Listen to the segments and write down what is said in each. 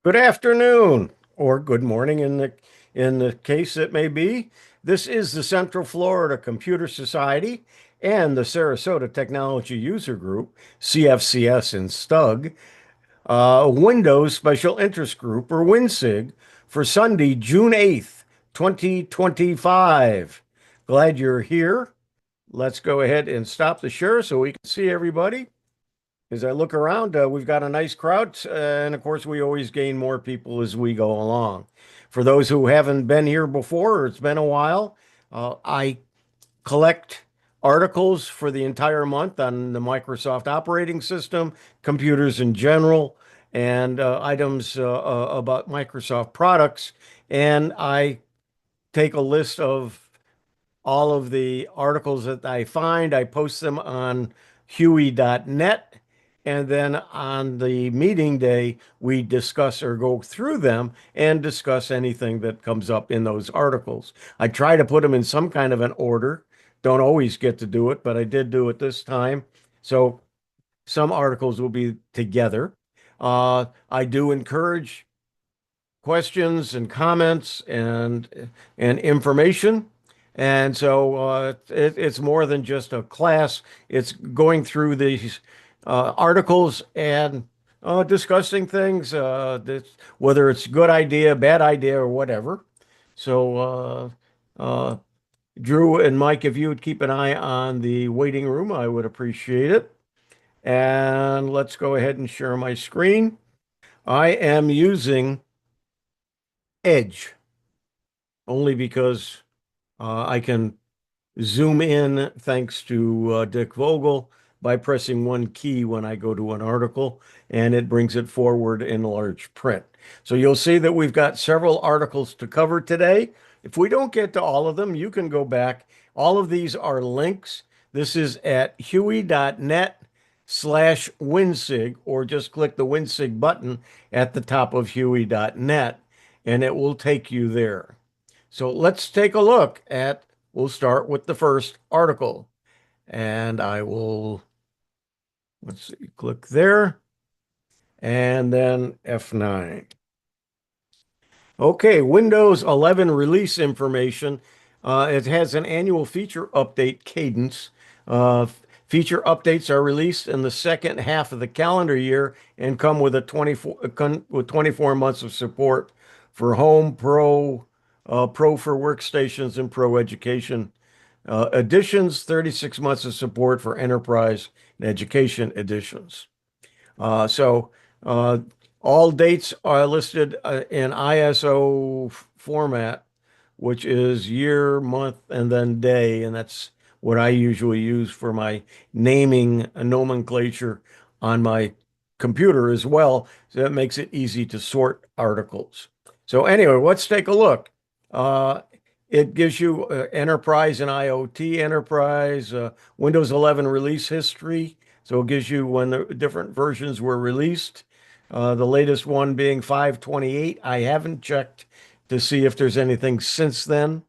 Good afternoon, or good morning in the case it may be. This is the Central Florida Computer Society and the Sarasota Technology User Group, CFCS and STUG, Windows Special Interest Group, or WinSIG, for Sunday, June 8th, 2025. Glad you're here. Let's go ahead and stop the share so we can see everybody. As I look around, we've got a nice crowd, and of course, we always gain more people as we go along. For those who haven't been here before, or it's been a while, I collect articles for the entire month on the Microsoft operating system, computers in general, and items about Microsoft products. And I take a list of all of the articles that I find. I post them on Huey.net. And then on the meeting day, we discuss or go through them and discuss anything that comes up in those articles. I try to put them in some kind of an order. Don't always get to do it, but I did do it this time. So some articles will be together. I do encourage questions and comments and information. And so it's more than just a class. It's going through these articles and discussing things, whether it's good idea, bad idea, or whatever. So, Drew and Mike, if you would keep an eye on the waiting room, I would appreciate it. And let's go ahead and share my screen. I am using Edge only because I can zoom in thanks to Dick Vogel by pressing one key when I go to an article, and it brings it forward in large print. So you'll see that we've got several articles to cover today. If we don't get to all of them, you can go back. All of these are links. This is at huey.net/WinSIG, or just click the WinSIG button at the top of huey.net, and it will take you there. So let's take a look at, we'll start with the first article. And I will, let's see, click there and then F9. Okay, Windows 11 release information. It has an annual feature update cadence. Uh, Feature updates are released in the second half of the calendar year and come with 24 months of support for Home, Pro, Pro for workstations, and Pro education editions. 36 months of support for Enterprise and Education editions. So all dates are listed in ISO format, which is year, month, and then day. And that's what I usually use for my naming nomenclature on my computer as well. So that makes it easy to sort articles. So anyway, let's take a look. Uh, it gives you enterprise and IoT enterprise, Windows 11 release history. So it gives you when the different versions were released. The latest one being 5.28. I haven't checked to see if there's anything since then.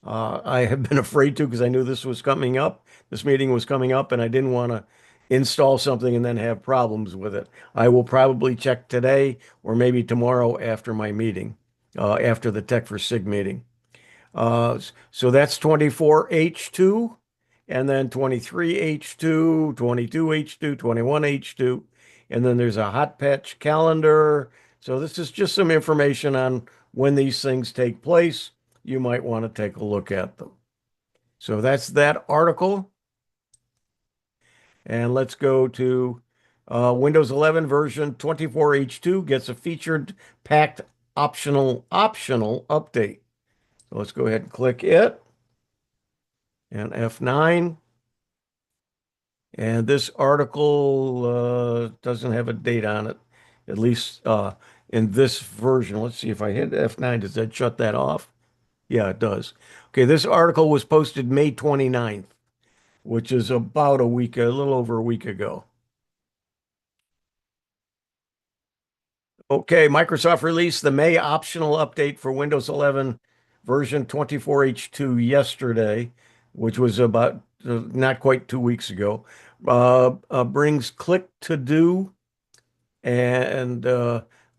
I have been afraid to because I knew this was coming up. This meeting was coming up, and I didn't want to install something and then have problems with it. I will probably check today or maybe tomorrow after my meeting, after the Tech for SIG meeting. So that's 24H2, and then 23H2, 22H2, 21H2, and then there's a hot patch calendar. So this is just some information on when these things take place. You might want to take a look at them. So that's that article. And let's go to Windows 11 version 24H2 gets a featured packed optional update. So let's go ahead and click it and F9. And this article doesn't have a date on it, at least in this version. Let's see if I hit F9, does that shut that off? Yeah, it does. Okay, this article was posted May 29th, which is about a week, a little over a week ago. Okay, Microsoft released the May optional update for Windows 11 version 24H2 yesterday, which was about not quite 2 weeks ago. Brings click to do and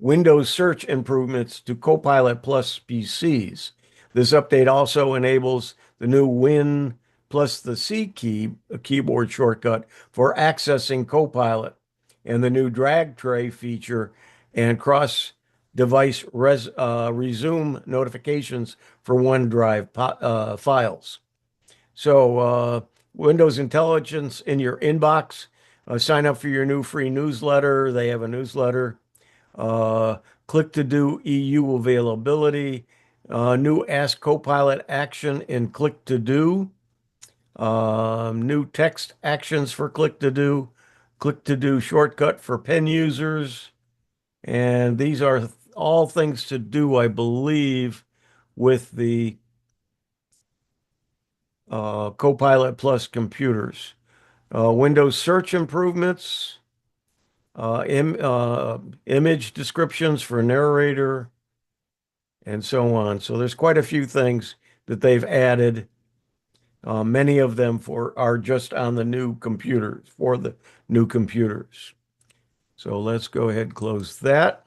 Windows search improvements to Copilot Plus PCs. This update also enables the new Win plus the C key, a keyboard shortcut for accessing Copilot, and the new drag tray feature and cross-device resume notifications for OneDrive files. So, Windows Intelligence in your inbox. Sign up for your new free newsletter. They have a newsletter. Uh, Click to do EU availability. New Ask Copilot action in Click to do. New text actions for Click to do shortcut for pen users. And these are all things to do, I believe, with the Copilot Plus computers. Windows search improvements, image descriptions for narrator, and so on. So there's quite a few things that they've added. Many of them are just on the new computers, for the new computers. So let's go ahead and close that.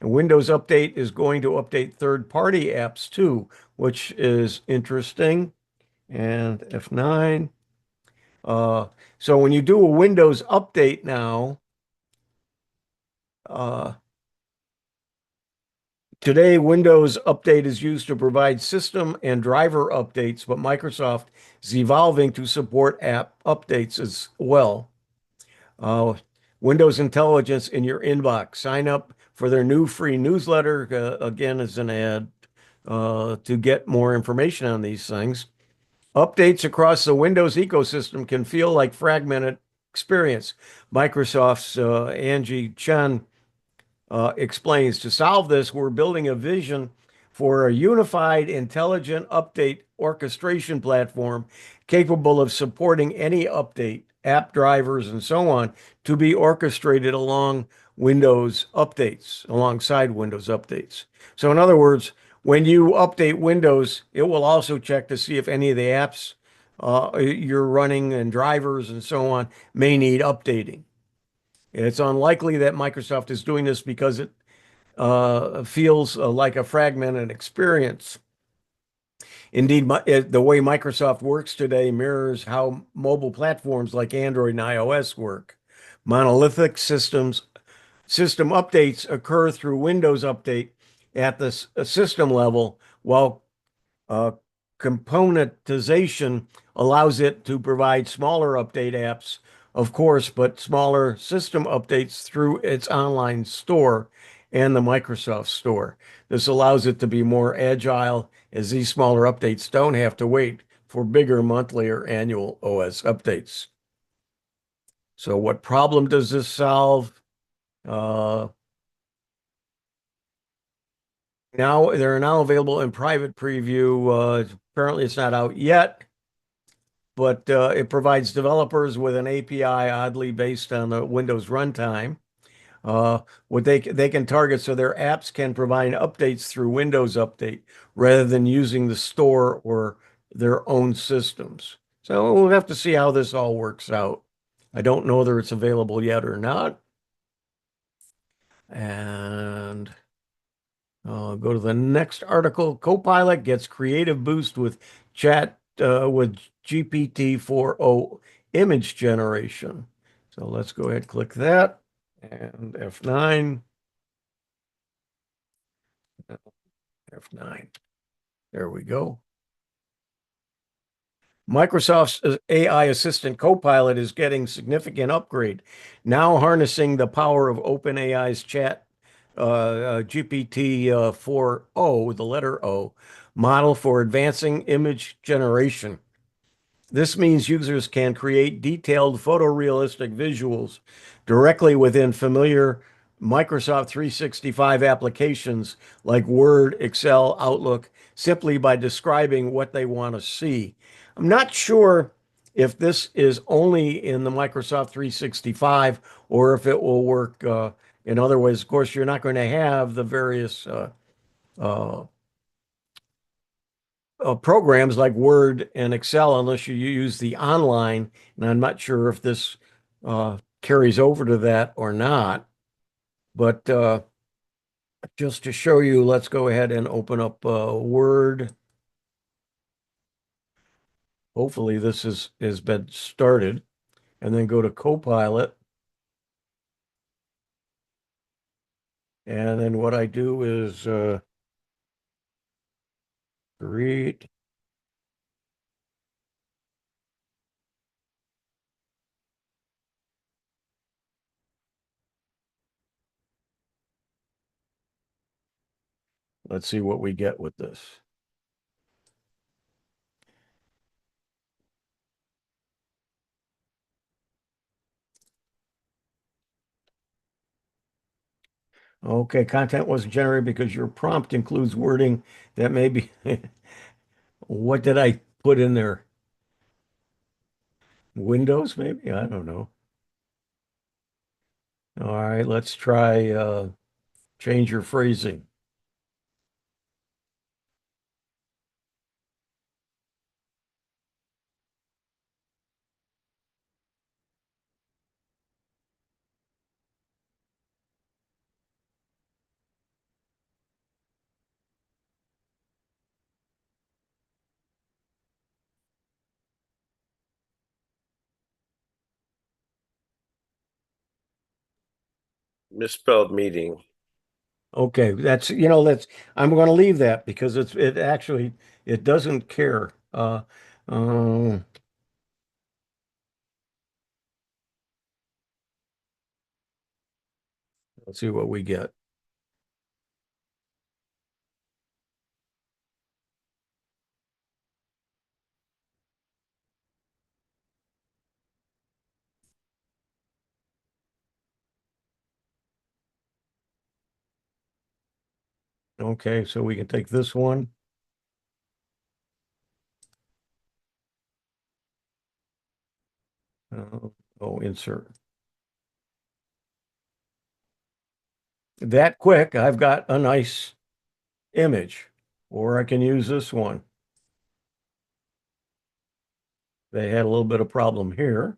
And Windows Update is going to update third-party apps too, which is interesting. And F9. So when you do a Windows update now, today Windows Update is used to provide system and driver updates, but Microsoft is evolving to support app updates as well. Windows Intelligence in your inbox. Sign up for their new free newsletter, again, as an ad, to get more information on these things. Updates across the Windows ecosystem can feel like fragmented experience. Microsoft's Angie Chen explains, to solve this, we're building a vision for a unified, intelligent update orchestration platform capable of supporting any update, app drivers, and so on, to be orchestrated alongside Windows updates. So in other words, when you update Windows, it will also check to see if any of the apps you're running and drivers and so on may need updating. It's unlikely that Microsoft is doing this because it feels like a fragmented experience. Indeed, the way Microsoft works today mirrors how mobile platforms like Android and iOS work. Monolithic system updates occur through Windows Update at the system level, while componentization allows it to provide smaller update apps, of course, but smaller system updates through its online store and the Microsoft Store. This allows it to be more agile, as these smaller updates don't have to wait for bigger monthly or annual OS updates. So what problem does this solve? Now they're now available in private preview. Apparently it's not out yet, but it provides developers with an API oddly based on the Windows runtime. What they can target, so their apps can provide updates through Windows Update rather than using the store or their own systems. So we'll have to see how this all works out. I don't know whether it's available yet or not. And go to the next article. Copilot gets creative boost with with GPT-4o image generation. So let's go ahead and click that. And F9. F9. There we go. Microsoft's AI assistant Copilot is getting significant upgrade, now harnessing the power of OpenAI's chat GPT-4o, the letter O, model for advancing image generation. This means users can create detailed photorealistic visuals directly within familiar Microsoft 365 applications like Word, Excel, Outlook, simply by describing what they want to see. I'm not sure if this is only in the Microsoft 365 or if it will work in other ways. Of course, you're not going to have the various programs like Word and Excel unless you use the online, and I'm not sure if this carries over to that or not. But Just to show you, let's go ahead and open up Word. Hopefully this has been started, and then go to Copilot. And then what I do is create. Let's see what we get with this. Okay, content wasn't generated because your prompt includes wording that may be. What did I put in there? Windows, maybe? I don't know. All right, let's try change your phrasing. Misspelled meeting. Okay, that's I'm going to leave that because it actually it doesn't care. Um, let's see what we get. Okay, so we can take this one. Insert. That quick, I've got a nice image, or I can use this one. They had a little bit of problem here.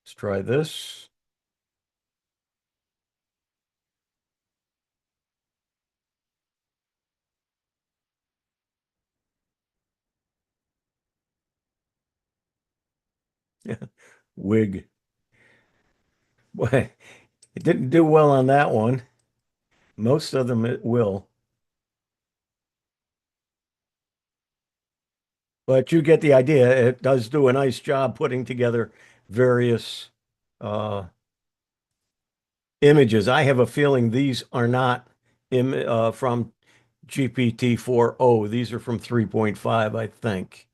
Let's try this. Wig. Boy, it didn't do well on that one. Most of them it will. But you get the idea. It does do a nice job putting together various uh, images. I have a feeling these are not from GPT-4o. These are from 3.5, I think.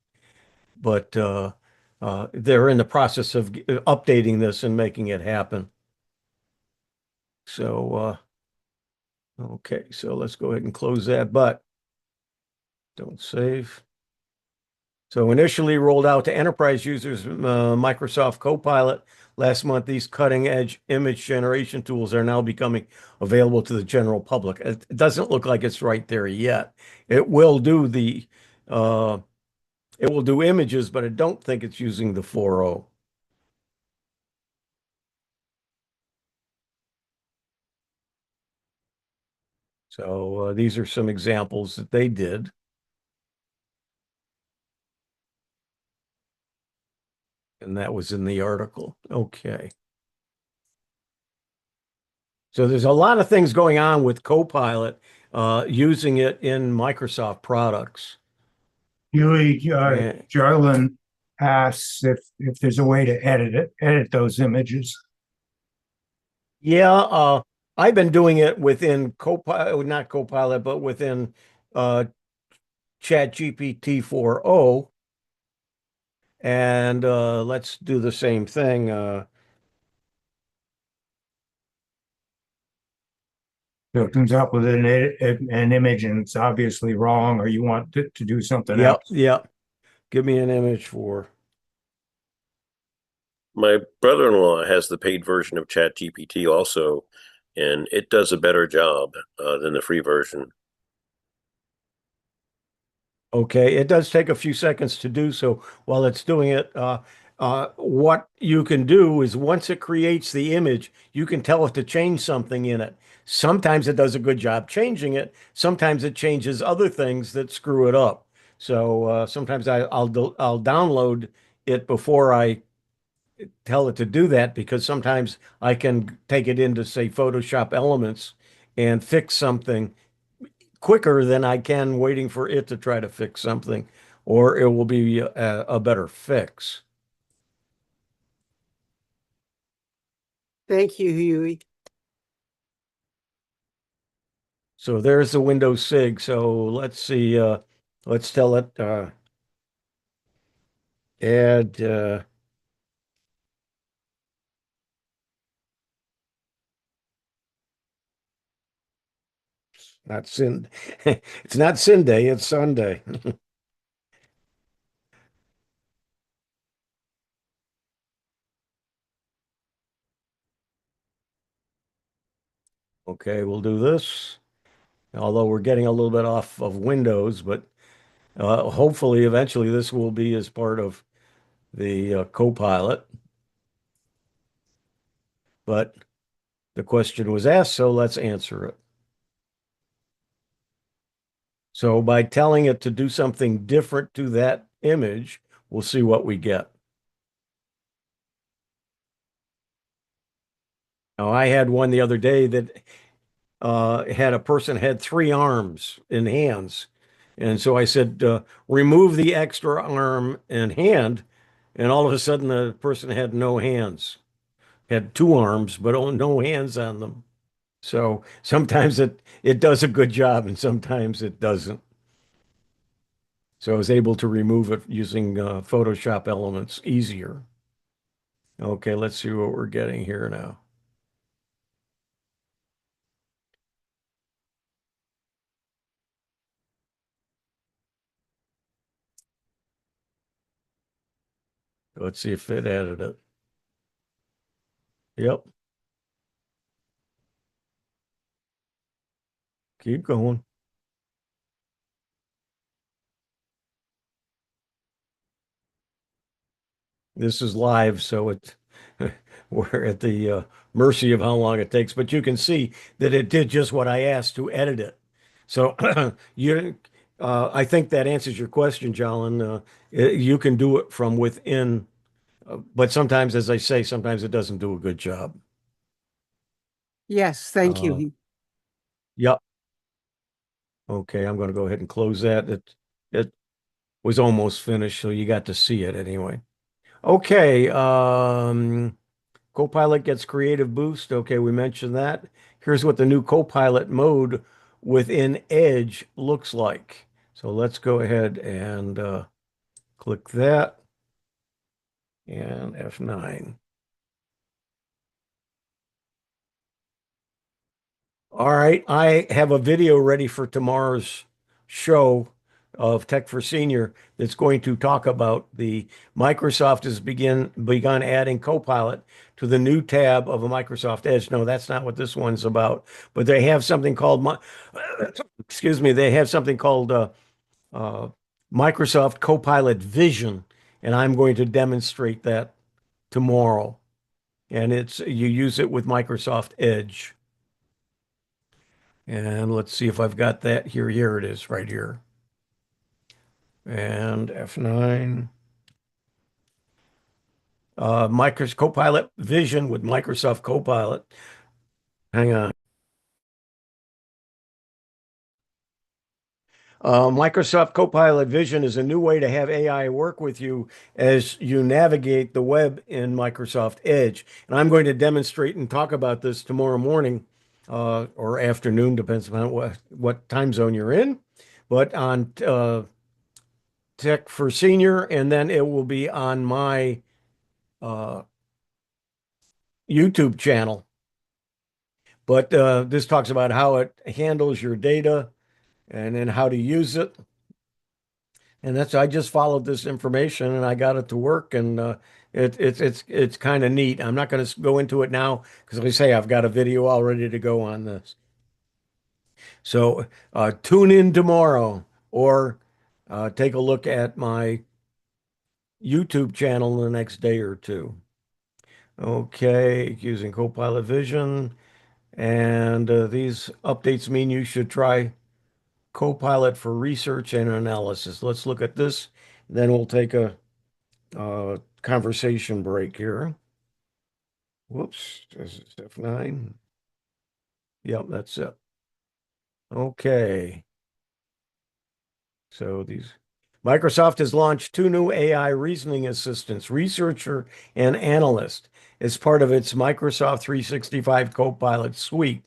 But they're in the process of updating this and making it happen. So, okay, so let's go ahead and close that, but don't save. So initially rolled out to enterprise users, Microsoft Copilot last month. These cutting edge image generation tools are now becoming available to the general public. It doesn't look like it's right there yet. It will do uh, it will do images, but I don't think it's using the 4.0. So these are some examples that they did. And that was in the article. Okay. So there's a lot of things going on with Copilot, using it in Microsoft products. Huey, And Jarlin asks if there's a way to edit those images. yeah, I've been doing it within Copilot, not Copilot, but within uh, Chat GPT 4.0. And let's do the same thing. So it comes up with an image and it's obviously wrong, or you want to do something Yep, else. yep. Give me an image for. My brother-in-law has the paid version of ChatGPT also, and it does a better job than the free version. Okay, it does take a few seconds to do so. While it's doing it, what you can do is once it creates the image, you can tell it to change something in it. Sometimes it does a good job changing it. Sometimes it changes other things that screw it up. So sometimes I'll download it before I tell it to do that because sometimes I can take it into, say, Photoshop Elements and fix something quicker than I can waiting for it to try to fix something, or it will be a better fix. Thank you, Huey. So there's the Windows SIG. So let's see, let's tell it add not Sin it's not Sunday, it's Sunday. Okay, we'll do this. Although we're getting a little bit off of Windows, but hopefully eventually this will be as part of the Copilot. But the question was asked, so let's answer it. So by telling it to do something different to that image, we'll see what we get. Now, I had one the other day that had a person had 3 arms and hands. And so I said, remove the extra arm and hand. And all of a sudden, the person had no hands, had 2 arms, but no hands on them. So sometimes it does a good job and sometimes it doesn't. So I was able to remove it using Photoshop Elements easier. Okay, let's see what we're getting here now. Let's see if it added it. Yep. Keep going. This is live, so it's we're at the mercy of how long it takes. But you can see that it did just what I asked to edit it. So I think that answers your question, Jolyn. You can do it from within, but sometimes, as I say, sometimes it doesn't do a good job. Yes, thank Uh, you. Yep. Okay, I'm going to go ahead and close that. It was almost finished, so you got to see it anyway. Okay, Copilot gets creative boost. Okay, we mentioned that. Here's what the new Copilot mode within Edge looks like. So let's go ahead and click that and F9. All right, I have a video ready for tomorrow's show of Tech for Senior that's going to talk about the Microsoft has begun adding Copilot to the new tab of a Microsoft Edge. No, that's not what this one's about, but they have something called excuse me, they have something called Microsoft Copilot Vision, and I'm going to demonstrate that tomorrow. And it's you use it with Microsoft Edge. And let's see if I've got that here. Here it is right here. And F9. Microsoft Copilot Vision with Microsoft Copilot. Hang on. Microsoft Copilot Vision is a new way to have AI work with you as you navigate the web in Microsoft Edge. And I'm going to demonstrate and talk about this tomorrow morning or afternoon, depends on what time zone you're in. But on Tech for Senior, and then it will be on my YouTube channel. But this talks about how it handles your data and then how to use it. And that's I just followed this information and I got it to work, and it's kind of neat. I'm not going to go into it now because, like I say, I've got a video all ready to go on this. So tune in tomorrow or take a look at my YouTube channel in the next day or two. Okay, using Copilot Vision. And these updates mean you should try Copilot for research and analysis. Let's look at this. Then we'll take a conversation break here. Whoops, this is F9. Yep, that's it. Okay. So Microsoft has launched two new AI reasoning assistants, Researcher and Analyst, as part of its Microsoft 365 Copilot suite.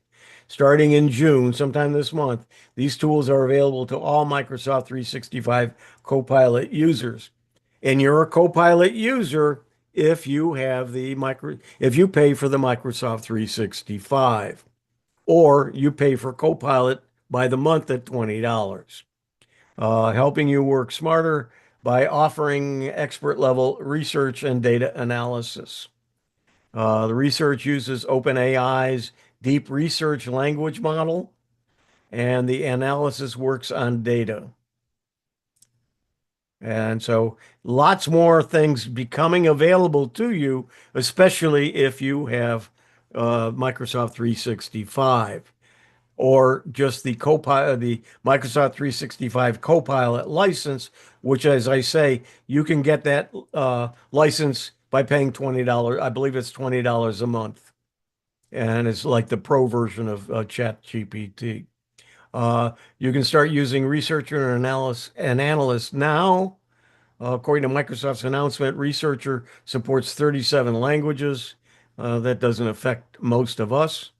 Starting in June, sometime this month, these tools are available to all Microsoft 365 Copilot users. And you're a Copilot user if you have if you pay for the Microsoft 365, or you pay for Copilot by the month at $20. Helping you work smarter by offering expert level research and data analysis. The research uses OpenAI's deep research language model, and the analysis works on data. And so lots more things becoming available to you, especially if you have Microsoft 365 or just the Copilot, the Microsoft 365 Copilot license, which, as I say, you can get that license by paying $20. I believe it's $20 a month. And it's like the pro version of ChatGPT. You can start using Researcher and Analyst now. According to Microsoft's announcement, Researcher supports 37 languages. That doesn't affect most of us.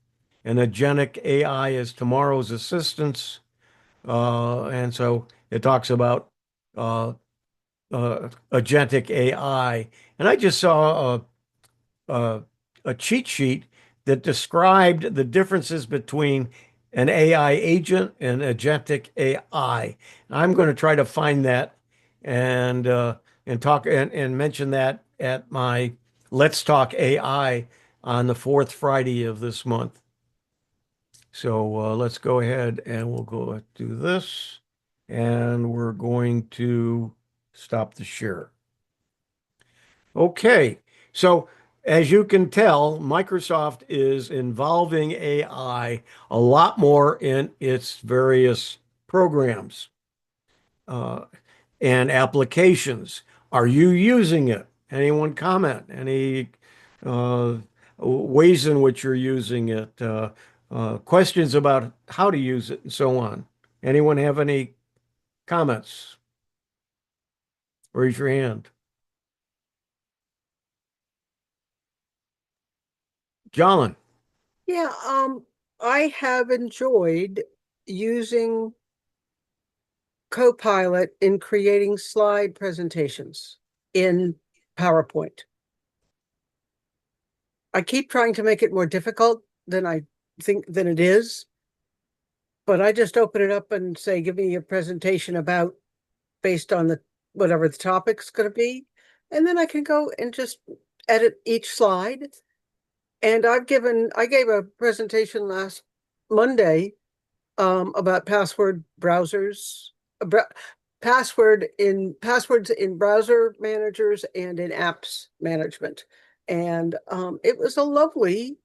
And agentic AI is tomorrow's assistants. And so it talks about agentic AI. And I just saw a cheat sheet that described the differences between an AI agent and agentic AI. I'm going to try to find that and talk and mention that at my Let's Talk AI on the fourth Friday of this month. So let's go ahead and we'll go do this, and we're going to stop the share. Okay, so as you can tell, Microsoft is involving AI a lot more in its various programs and applications. Are you using it? Anyone comment? Any uh, ways in which you're using it? Questions about how to use it and so on. Anyone have any comments? Raise your hand. John. Yeah, I have enjoyed using Copilot in creating slide presentations in PowerPoint. I keep trying to make it more difficult than I think than it is, but I just open it up and say, give me a presentation about based on the whatever the topic's going to be, and then I can go and just edit each slide. And I gave a presentation last Monday about password browsers, passwords in browser managers and in apps management. And it was a lovely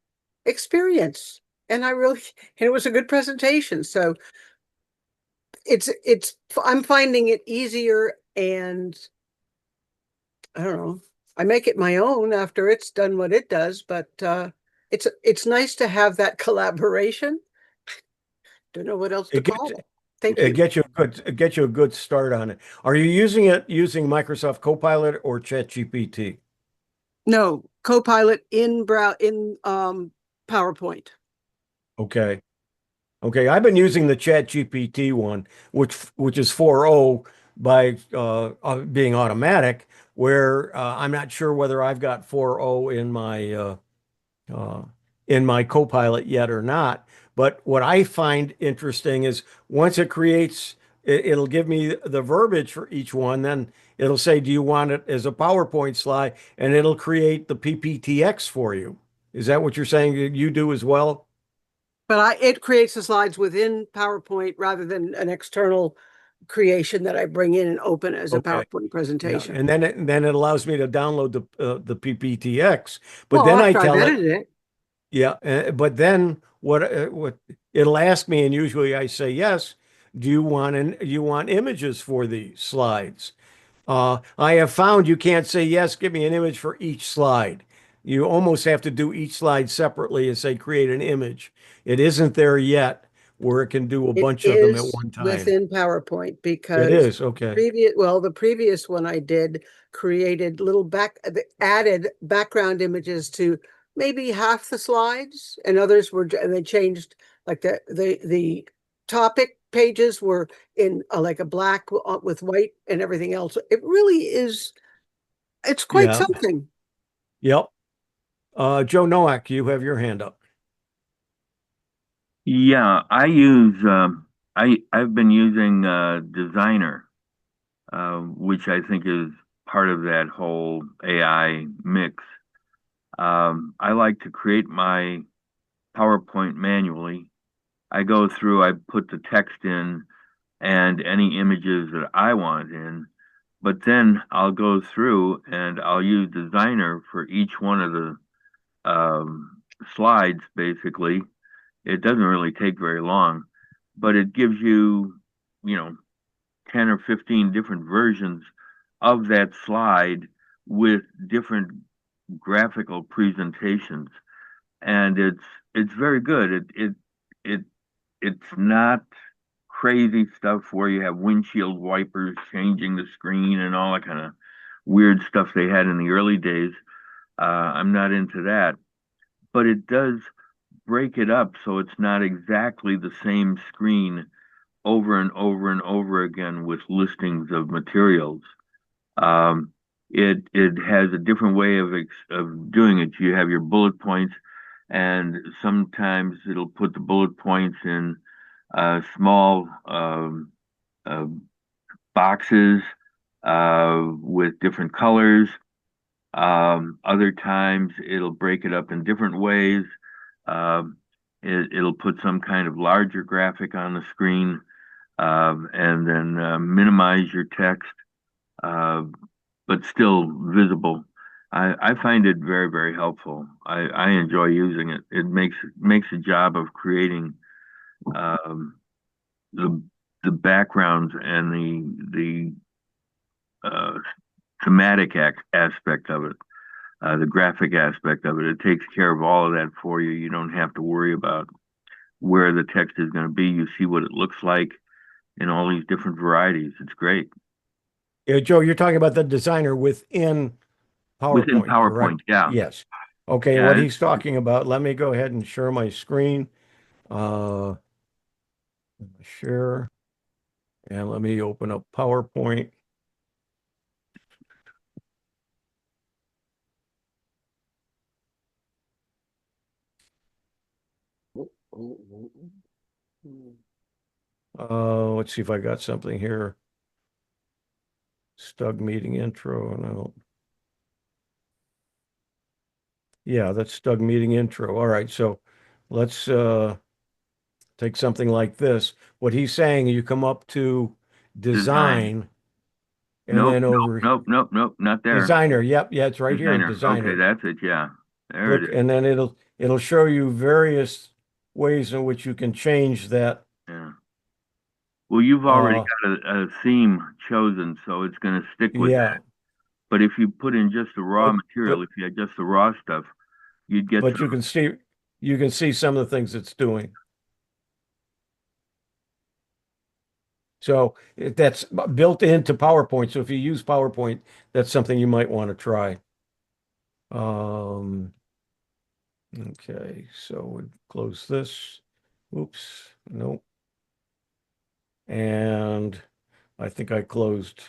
experience. And it was a good presentation. So I'm finding it easier, and I don't know, I make it my own after it's done what it does, but it's nice to have that collaboration. Don't know what else to call it. Thank you. It get you a good start on it. Are you using Microsoft Copilot or ChatGPT? No, Copilot in PowerPoint. Okay. Okay, I've been using the ChatGPT one, which is 4.0 by being automatic, where I'm not sure whether I've got 4.0 in my Copilot yet or not. But what I find interesting is once it creates, it'll give me the verbiage for each one. Then it'll say, do you want it as a PowerPoint slide? And it'll create the PPTX for you. Is that what you're saying you do as well? But it creates the slides within PowerPoint rather than an external creation that I bring in and open as a Okay. PowerPoint Yeah, presentation. and then it allows me to download the PPTX. But Well, then I after I've tell it, edited it, yeah, but then what it'll ask me, and usually I say yes. Do you want images for the slides? I have found you can't say yes, give me an image for each slide. You almost have to do each slide separately and say create an image. It isn't there yet where it can do a it bunch of them at is one time. within PowerPoint It because is, okay. the previous one I did created added background images to maybe half the slides, and others were, and they changed, like the topic pages were in like a black with white and everything else. It really is, it's quite Yeah, something. yep. Joe Nowak, you have your hand up. Yeah, I use I've been using Designer, which I think is part of that whole AI mix. I like to create my PowerPoint manually. I go through, I put the text in and any images that I want in, but then I'll go through and I'll use Designer for each one of the slides, basically. It doesn't really take very long, but it gives you, you know, 10 or 15 different versions of that slide with different graphical presentations. And it's very good. It it's not crazy stuff where you have windshield wipers changing the screen and all that kind of weird stuff they had in the early days. I'm not into that, but it does break it up so it's not exactly the same screen over and over and over again with listings of materials. It has a different way of doing it. You have your bullet points, and sometimes it'll put the bullet points in small uh, boxes with different colors. Other times it'll break it up in different ways. Um, it'll put some kind of larger graphic on the screen, and then minimize your text, uh, but still visible. I find it very, very helpful. I enjoy using it. It makes a job of creating um, the the backgrounds and the thematic aspect of it, the graphic aspect of it. It takes care of all of that for you. You don't have to worry about where the text is going to be. You see what it looks like in all these different varieties. It's great. Yeah, Joe, you're talking about the designer within Within PowerPoint, PowerPoint, correct? yeah. Yes. Okay, Yeah, what he's talking about, let me go ahead and share my screen. Uh, share, and let me open up PowerPoint. Let's see if I got something here. STUG meeting intro. No. Yeah, that's STUG meeting intro. All right, so let's take something like this. What he's saying, you come up to design, and Nope, then over nope, not there. designer. Yep, yeah, it's right here, Okay, designer. that's it. Yeah, there Click, it is. and then it'll show you various ways in which you can change that. Yeah. Well, you've already Uh, got a theme chosen, so it's going to stick with yeah, that. But if you put in just the raw but material, but if you had just the raw stuff, you'd get but some. you can see some of the things it's doing. So that's built into PowerPoint. So if you use PowerPoint, that's something you might want to try. Okay, so we'll close this. Oops, nope. And I think I closed.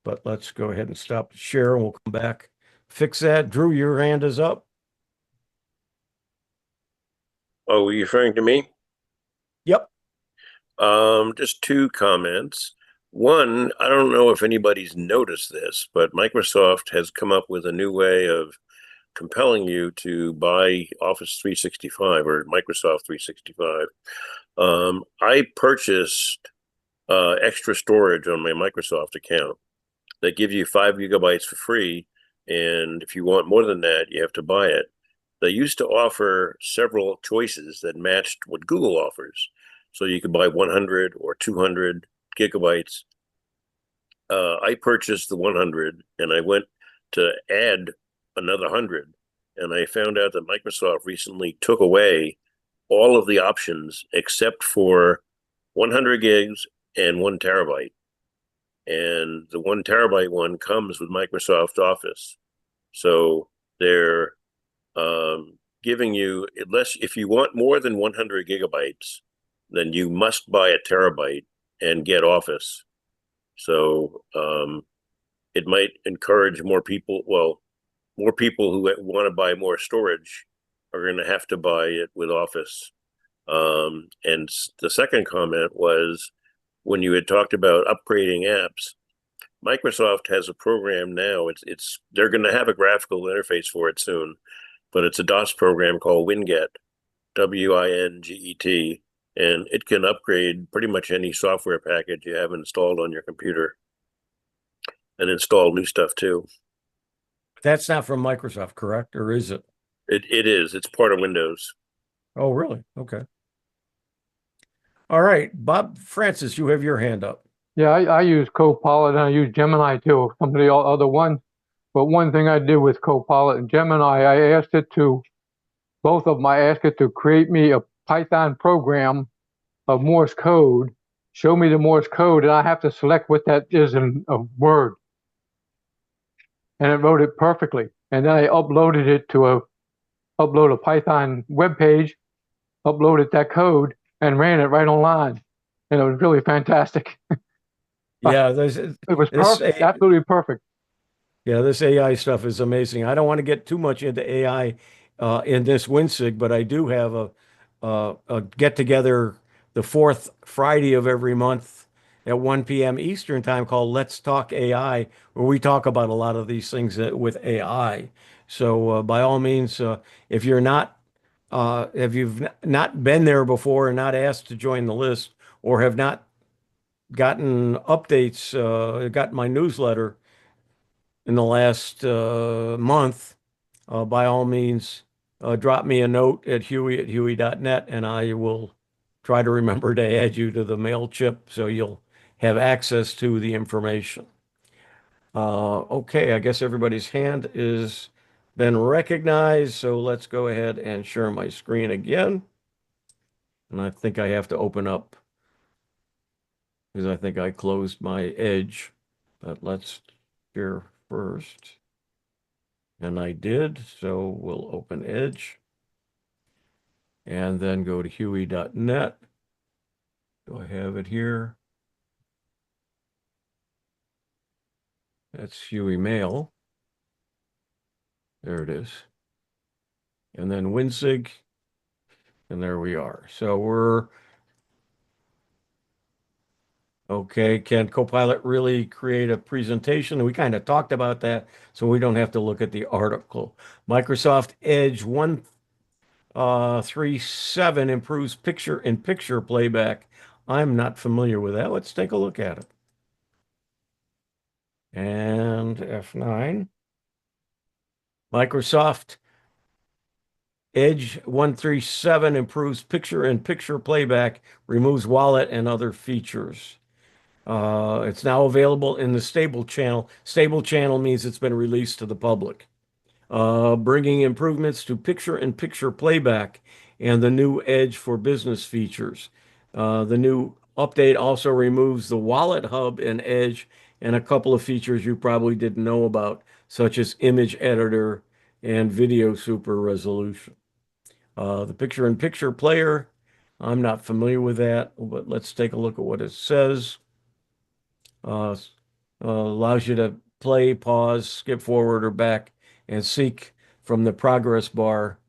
But let's go ahead and stop the share and we'll come back. Fix that. Drew, your hand is up. Oh, were you referring to me? Yep. Just two comments. One, I don't know if anybody's noticed this, but Microsoft has come up with a new way of compelling you to buy Office 365 or Microsoft 365. I purchased extra storage on my Microsoft account. They give you 5 GB for free, and if you want more than that, you have to buy it. They used to offer several choices that matched what Google offers. So you could buy 100 or 200 gigabytes. I purchased the 100 and I went to add another 100. And I found out that Microsoft recently took away all of the options except for 100 gigs and 1 TB. And the 1 TB one comes with Microsoft Office. So they're giving you, unless if you want more than 100 gigabytes, then you must buy a terabyte and get Office. So it might encourage more people. Well, more people who want to buy more storage are going to have to buy it with Office. And the second comment was when you had talked about upgrading apps. Microsoft has a program now. They're going to have a graphical interface for it soon, but it's a DOS program called WinGet, WINGET, and it can upgrade pretty much any software package you have installed on your computer and install new stuff too. That's not from Microsoft, correct? Or is it? It is. It's part of Windows. Oh, really? Okay. All right, Bob Francis, you have your hand up. Yeah, I use Copilot and I use Gemini too, some of the other ones. But one thing I did with Copilot and Gemini, I asked it to, both of them, I asked it to create me a Python program of Morse code, show me the Morse code, and I have to select what that is in a Word. And it wrote it perfectly. And then I uploaded it to upload a Python web page, uploaded that code, and ran it right online. And it was really fantastic. Yeah, It was this perfect, absolutely perfect. yeah, this AI stuff is amazing. I don't want to get too much into AI in this WinSIG, but I do have a get together the fourth Friday of every month at 1 p.m. Eastern time called Let's Talk AI, where we talk about a lot of these things with AI. So by all means, if you've not been there before and not asked to join the list, or have not gotten updates, got my newsletter in the last month, by all means, drop me a note at huey@huey.net and I will try to remember to add you to the MailChimp so you'll have access to the information. Okay, I guess everybody's hand is been recognized, so let's go ahead and share my screen again. And I think I have to open up because I think I closed my Edge, but let's share first. And I did, so we'll open Edge and then go to huey.net. Do I have it here? That's Huey Mail. There it is. And then WinSIG, and there we are. So we're okay. Can Copilot really create a presentation? We kind of talked about that, so we don't have to look at the article. Microsoft Edge 1.3.7 improves picture-in-picture playback. I'm not familiar with that. Let's take a look at it. And F9. Microsoft Edge 1.3.7 improves picture-in-picture playback, removes wallet and other features. It's now available in the stable channel. Stable channel means it's been released to the public. Bringing improvements to picture-in-picture playback and the new Edge for Business features. The new update also removes the Wallet Hub in Edge and a couple of features you probably didn't know about, such as image editor and video super resolution. The picture-in-picture player, I'm not familiar with that, but let's take a look at what it says. Allows you to play, pause, skip forward or back, and seek from the progress bar.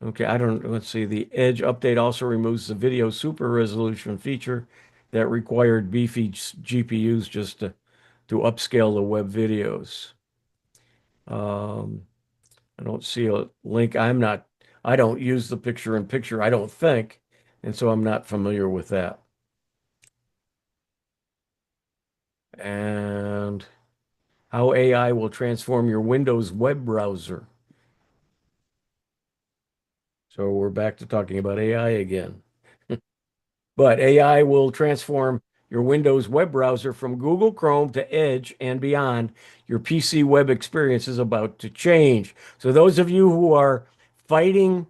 Okay, let's see. The Edge update also removes the video super resolution feature that required beefy GPUs just to upscale the web videos. I don't see a link. I don't use the picture-in-picture, I don't think, and so I'm not familiar with that. and how AI will transform your Windows web browser. So we're back to talking about AI again. But AI will transform your Windows web browser from Google Chrome to Edge and beyond. Your PC web experience is about to change. So those of you who are fighting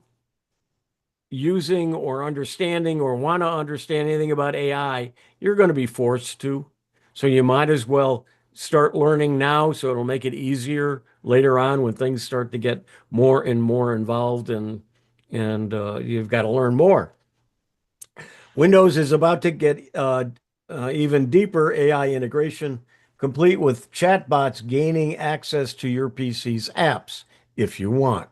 using or understanding or want to understand anything about AI, you're going to be forced to. So you might as well start learning now so it'll make it easier later on when things start to get more and more involved and you've got to learn more. Windows is about to get even deeper AI integration, complete with chatbots gaining access to your PC's apps if you want.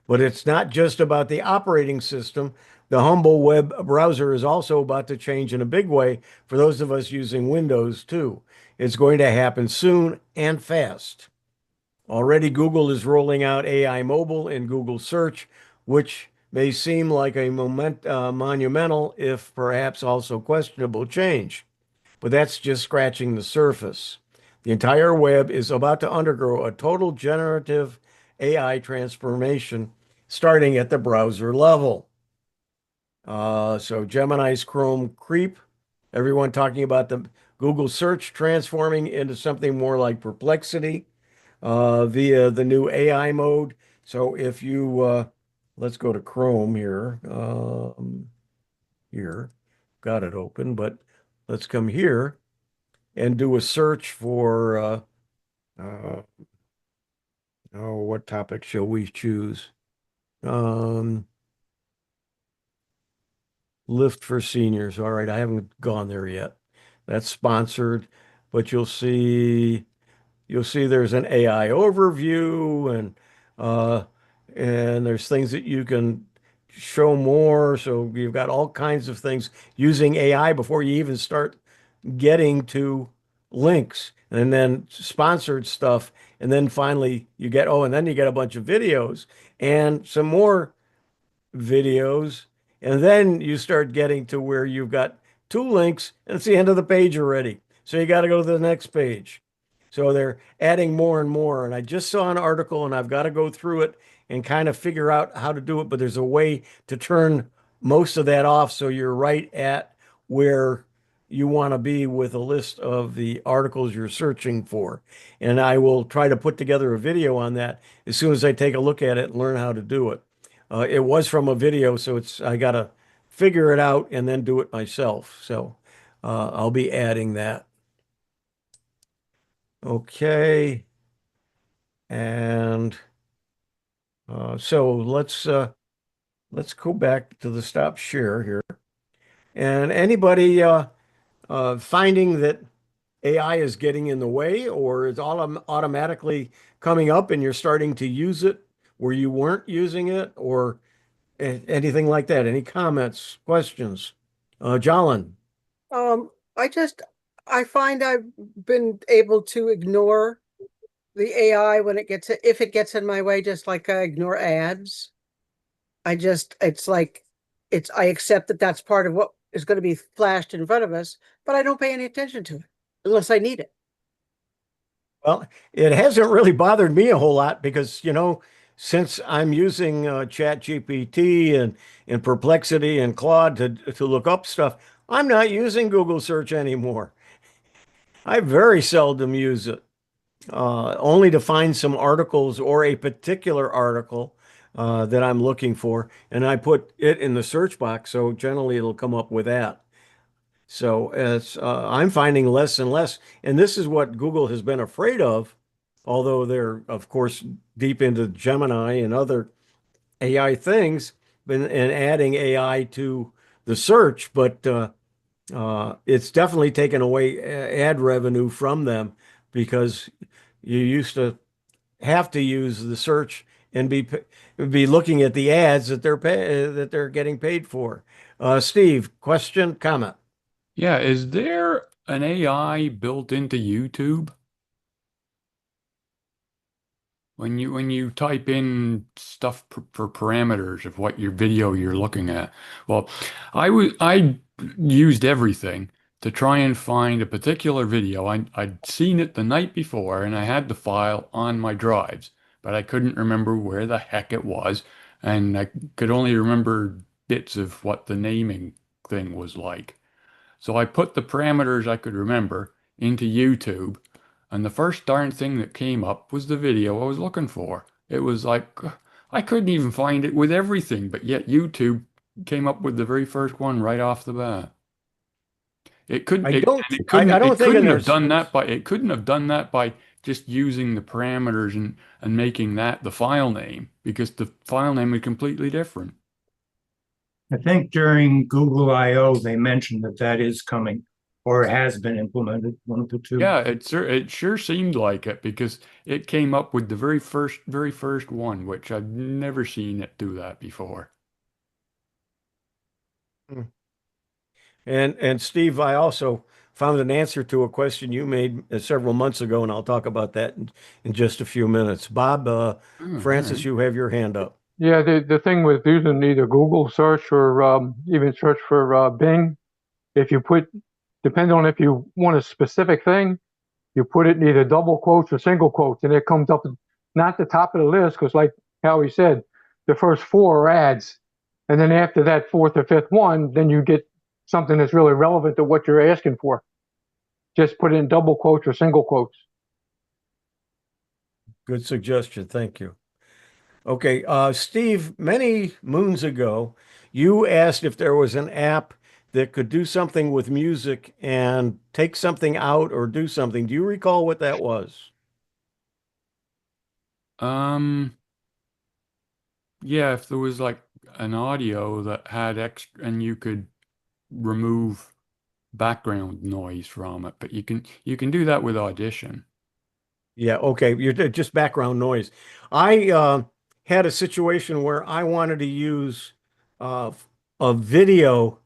But it's not just about the operating system. The humble web browser is also about to change in a big way for those of us using Windows too. It's going to happen soon and fast. Already, Google is rolling out AI mobile in Google Search, which may seem like a monumental, if perhaps also questionable change. But that's just scratching the surface. The entire web is about to undergo a total generative AI transformation, starting at the browser level. So Gemini's Chrome creep, everyone talking about the Google search transforming into something more like Perplexity via the new AI mode. So if you, let's go to Chrome here. Here, got it open, but let's come here and do a search for, oh, what topic shall we choose? Lift for seniors. All right, I haven't gone there yet. That's sponsored, but you'll see there's an AI overview uh and there's things that you can show more. So you've got all kinds of things using AI before you even start getting to links and then sponsored stuff. And then finally you get, oh, and then you get a bunch of videos and some more videos. And then you start getting to where you've got two links and it's the end of the page already. So you got to go to the next page. So they're adding more and more. And I just saw an article and I've got to go through it and kind of figure out how to do it. But there's a way to turn most of that off so you're right at where you want to be with a list of the articles you're searching for. And I will try to put together a video on that as soon as I take a look at it and learn how to do it. It was from a video, so I got to figure it out and then do it myself. So I'll be adding that. Okay. And so let's go back to the stop share here. And anybody finding that AI is getting in the way or is automatically coming up and you're starting to use it where you weren't using it or anything like that? Any comments, questions? Jolin? I just, I find I've been able to ignore the AI when if it gets in my way, just like I ignore ads. It's like, I accept that that's part of what is going to be flashed in front of us, but I don't pay any attention to it unless I need it. Well, it hasn't really bothered me a whole lot because, since I'm using Chat GPT and Perplexity and Claude to look up stuff, I'm not using Google search anymore. I very seldom use it, only to find some articles or a particular article that I'm looking for. And I put it in the search box, so generally it'll come up with that. So I'm finding less and less. And this is what Google has been afraid of, although they're, of course, deep into Gemini and other AI things and adding AI to the search. But it's definitely taken away ad revenue from them because you used to have to use the search and be looking at the ads that they're getting paid for. Steve, question, comment? Yeah, is there an AI built into YouTube? When you type in stuff for parameters of what your video you're looking at. Well, I used everything to try and find a particular video. I'd seen it the night before and I had the file on my drives, but I couldn't remember where the heck it was. And I could only remember bits of what the naming thing was like. So I put the parameters I could remember into YouTube, and the first darn thing that came up was the video I was looking for. It was like I couldn't even find it with everything, but yet YouTube came up with the very first one right off the bat. It couldn't I it, don't and it I couldn't don't it think couldn't in have there's done that by it couldn't have done that by just using the parameters and making that the file name, because the file name is completely different. I think during Google I/O, they mentioned that that is coming or has been implemented, one of the two. Yeah, it sure seemed like it, because it came up with the very first one, which I've never seen it do that before. and Steve, I also found an answer to a question you made several months ago, and I'll talk about that in just a few minutes. Bob, Oh, all Francis, right. you have your hand up. Yeah, the thing with using either Google search or even search for Bing, if you put, depending on if you want a specific thing, you put it in either double quotes or single quotes, and it comes up not the top of the list, because like Howie said, the first four are ads, and then after that fourth or fifth one, then you get something that's really relevant to what you're asking for. Just put it in double quotes or single quotes. Good suggestion. Thank you. Okay, Steve, many moons ago, you asked if there was an app that could do something with music and take something out or do something. Do you recall what that was? Yeah, if there was like an audio that had extra, and you could remove background noise from it, but you can do that with Audition. Yeah, okay. You're just background noise. I had a situation where I wanted to use uh, a video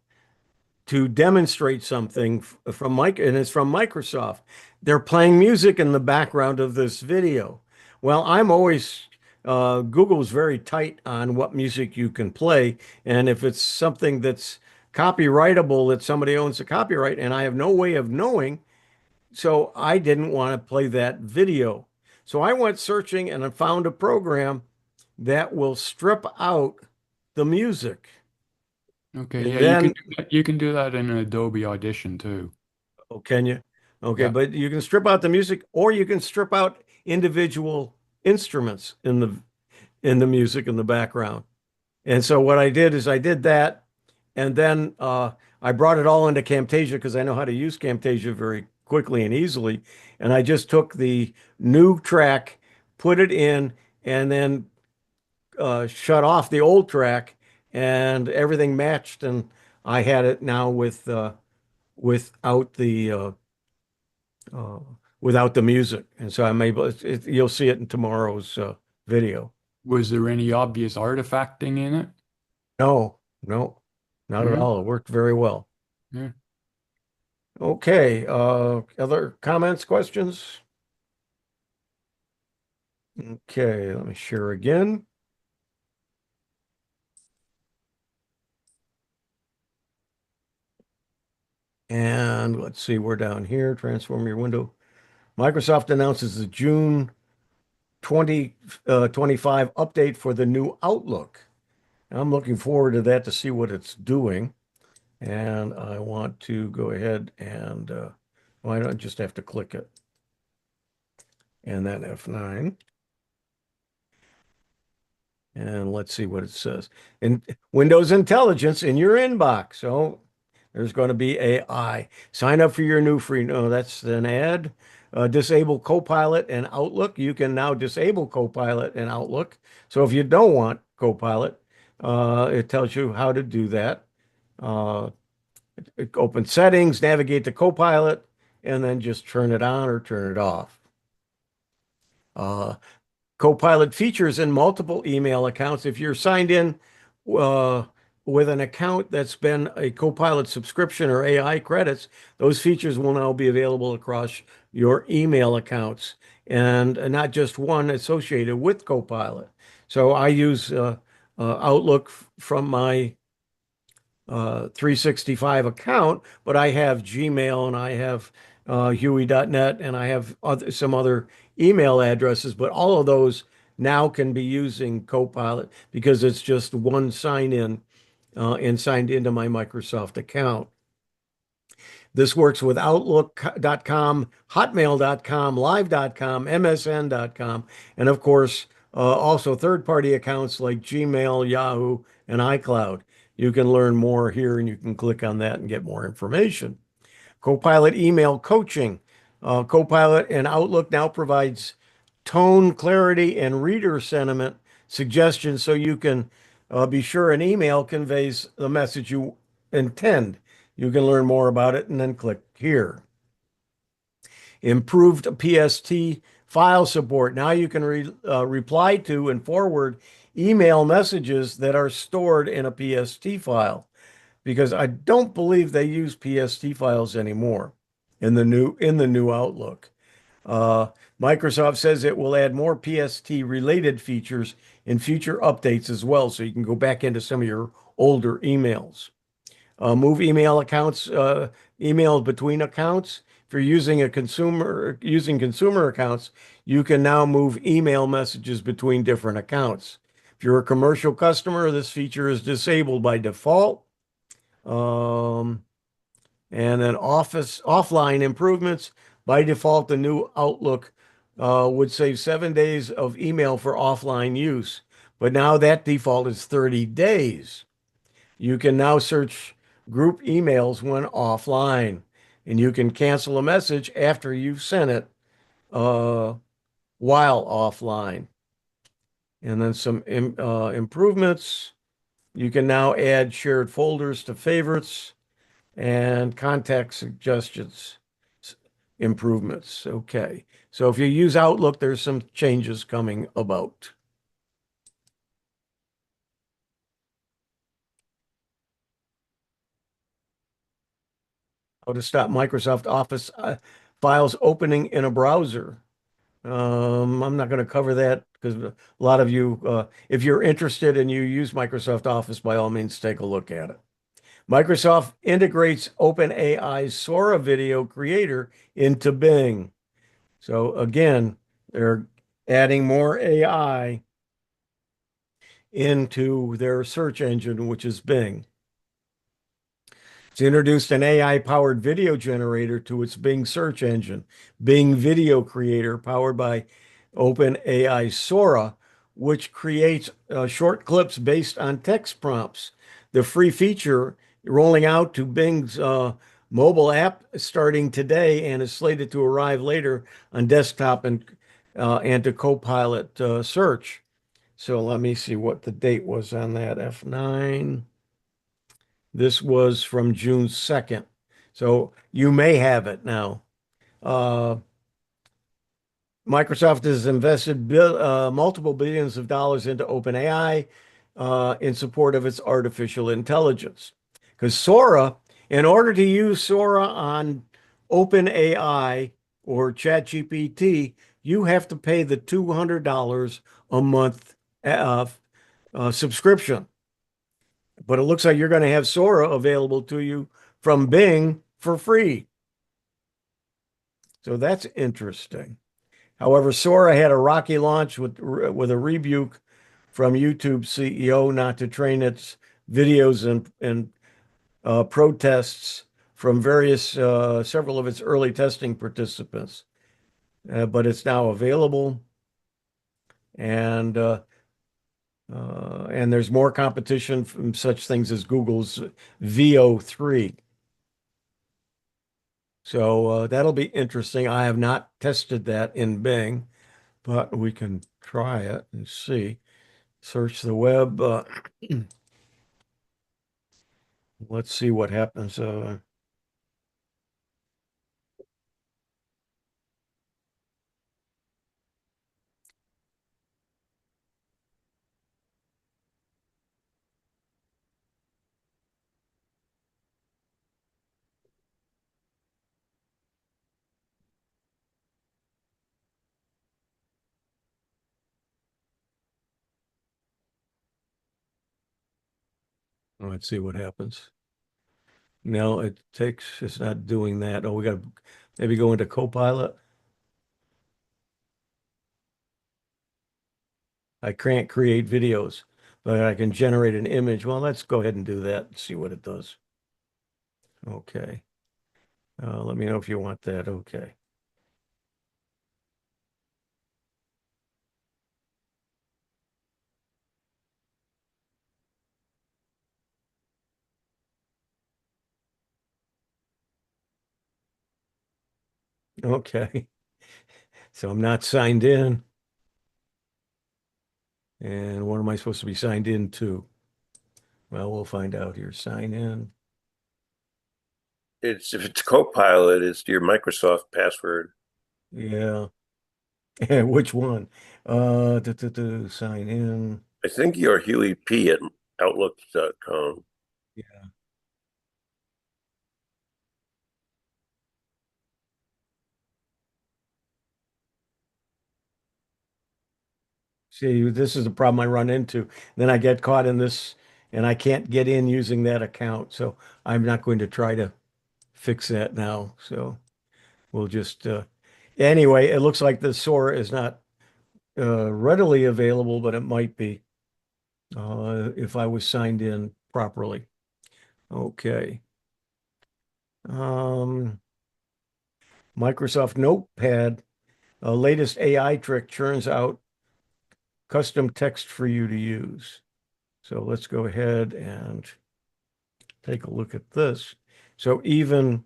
to demonstrate something from Mike, and it's from Microsoft. They're playing music in the background of this video. Well, I'm always Google's very tight on what music you can play, and if it's something that's copyrightable, that somebody owns the copyright, and I have no way of knowing, so I didn't want to play that video. So I went searching and I found a program that will strip out the music. Okay, And yeah, then you can do that in Adobe Audition too. Oh, can you? Okay, Yeah. but you can strip out the music, or you can strip out individual instruments in the music in the background. And so what I did is I did that, and then I brought it all into Camtasia because I know how to use Camtasia very quickly and easily. And I just took the new track, put it in, and then shut off the old track, and everything matched. And I had it now without the uh, without the music. And so I'm able, you'll see it in tomorrow's video. Was there any obvious artifacting in it? No, no, not at Yeah, all. It worked very well. yeah. Okay, other comments, questions? Okay, let me share again. And let's see, we're down here. Transform your window. Microsoft announces the June 2025 update for the new Outlook. I'm looking forward to that to see what it's doing. And I want to go ahead and, well, I don't just have to click it. And then F9. And let's see what it says. In Windows Intelligence in your inbox. So there's going to be AI. Sign up for your new free. No, that's an ad. Disable Copilot and Outlook. You can now disable Copilot and Outlook. So if you don't want Copilot, it tells you how to do that. Open settings, navigate to Copilot, and then just turn it on or turn it off. Copilot features in multiple email accounts. If you're signed in with an account that's been a Copilot subscription or AI credits, those features will now be available across your email accounts, and not just one associated with Copilot. So I use Outlook from my 365 account, but I have Gmail and I have Huey.net and I have some other email addresses, but all of those now can be using Copilot because it's just one sign in and signed into my Microsoft account. This works with Outlook.com, Hotmail.com, Live.com, MSN.com, and of course, also third-party accounts like Gmail, Yahoo, and iCloud. You can learn more here and you can click on that and get more information. Copilot email coaching. Copilot and Outlook now provides tone, clarity, and reader sentiment suggestions so you can be sure an email conveys the message you intend. You can learn more about it and then click here. Improved PST file support. Now you can reply to and forward email messages that are stored in a PST file because I don't believe they use PST files anymore in the new Outlook. Microsoft says it will add more PST related features in future updates as well, so you can go back into some of your older emails. Move email accounts, email between accounts. If you're using consumer accounts, you can now move email messages between different accounts. If you're a commercial customer, this feature is disabled by default. And then offline improvements. By default, the new Outlook would save 7 days of email for offline use, but now that default is 30 days. You can now search group emails when offline, and you can cancel a message after you've sent it while offline. And then some improvements. You can now add shared folders to favorites and contact suggestions improvements. Okay. So if you use Outlook, there's some changes coming about. How to stop Microsoft Office files opening in a browser. I'm not going to cover that because a lot of you, if you're interested and you use Microsoft Office, by all means, take a look at it. Microsoft integrates OpenAI's Sora video creator into Bing. So again, they're adding more AI into their search engine, which is Bing. It's introduced an AI-powered video generator to its Bing search engine, Bing Video Creator, powered by OpenAI Sora, which creates short clips based on text prompts. The free feature rolling out to Bing's mobile app starting today and is slated to arrive later on desktop and to Copilot search. So let me see what the date was on that, F9. This was from June 2nd. So you may have it now. Microsoft has invested multiple billions of dollars into OpenAI in support of its artificial intelligence. Because Sora, in order to use Sora on OpenAI or ChatGPT, you have to pay the $200 a month subscription. But it looks like you're going to have Sora available to you from Bing for free. So that's interesting. However, Sora had a rocky launch with a rebuke from YouTube CEO not to train its videos and protests from several of its early testing participants. But it's now available, and there's more competition from such things as Google's VO3. So that'll be interesting. I have not tested that in Bing, but we can try it and see. Search the web. Let's see what happens. Let's see what happens. No, it's not doing that. Oh, we got to maybe go into Copilot. I can't create videos, but I can generate an image. Well, let's go ahead and do that and see what it does. Okay. Let me know if you want that. Okay. Okay. So I'm not signed in. And what am I supposed to be signed in to? Well, we'll find out here. Sign in. If it's Copilot, it's your Microsoft password. Yeah. Which one? Sign in. I think you're Huey P at Outlook.com. Yeah. See, this is the problem I run into. Then I get caught in this and I can't get in using that account. So I'm not going to try to fix that now. So we'll just, anyway, it looks like the Sora is not readily available, but it might be if I was signed in properly. Okay. Microsoft Notepad, latest AI trick churns out custom text for you to use. So let's go ahead and take a look at this. So even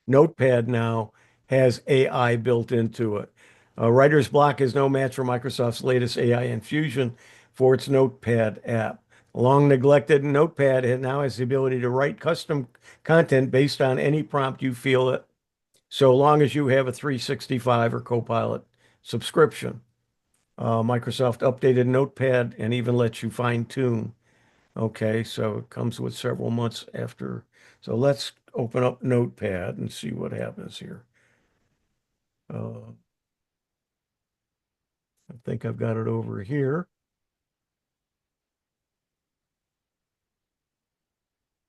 Notepad now has AI built into it. Writer's Block is no match for Microsoft's latest AI infusion for its Notepad app. Long neglected Notepad it now has the ability to write custom content based on any prompt you feel it, so long as you have a 365 or Copilot subscription. Microsoft updated Notepad and even lets you fine tune. Okay, so it comes with several months after. So let's open up Notepad and see what happens here. I think I've got it over here.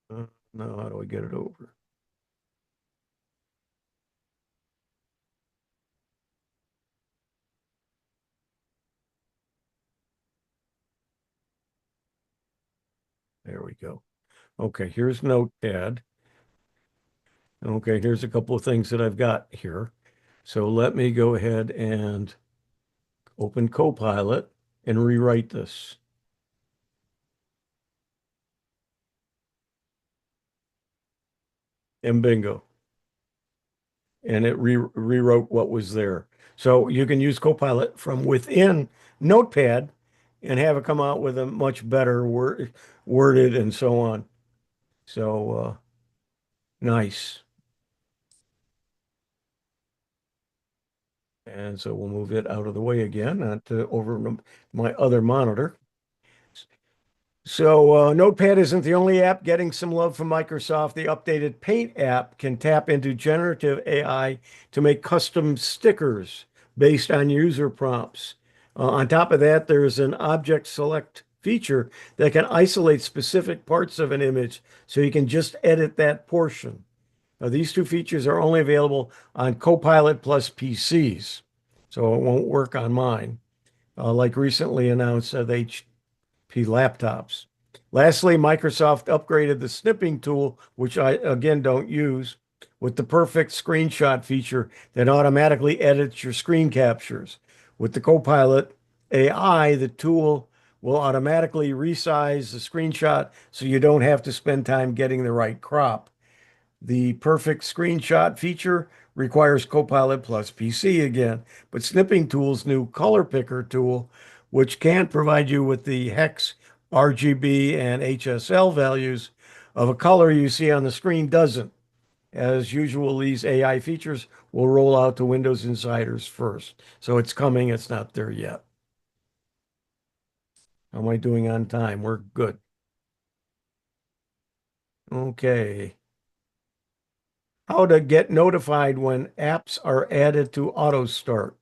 Now, how do I get it over? There we go. Okay, here's Notepad. Okay, here's a couple of things that I've got here. So let me go ahead and open Copilot and rewrite this. And bingo. And it rewrote what was there. So you can use Copilot from within Notepad and have it come out with a much better worded and so on. So nice. And so we'll move it out of the way again, not to over my other monitor. So Notepad isn't the only app getting some love from Microsoft. The updated Paint app can tap into generative AI to make custom stickers based on user prompts. On top of that, there's an object select feature that can isolate specific parts of an image so you can just edit that portion. Now, these two features are only available on Copilot Plus PCs, so it won't work on mine. Like recently announced at HP laptops. Lastly, Microsoft upgraded the snipping tool, which I again don't use, with the perfect screenshot feature that automatically edits your screen captures. With the Copilot AI, the tool will automatically resize the screenshot so you don't have to spend time getting the right crop. The perfect screenshot feature requires Copilot Plus PC again, but Snipping Tool's new color picker tool, which can provide you with the hex, RGB, and HSL values of a color you see on the screen, doesn't. As usual, these AI features will roll out to Windows Insiders first. So it's coming, it's not there yet. How am I doing on time? We're good. Okay. How to get notified when apps are added to auto start.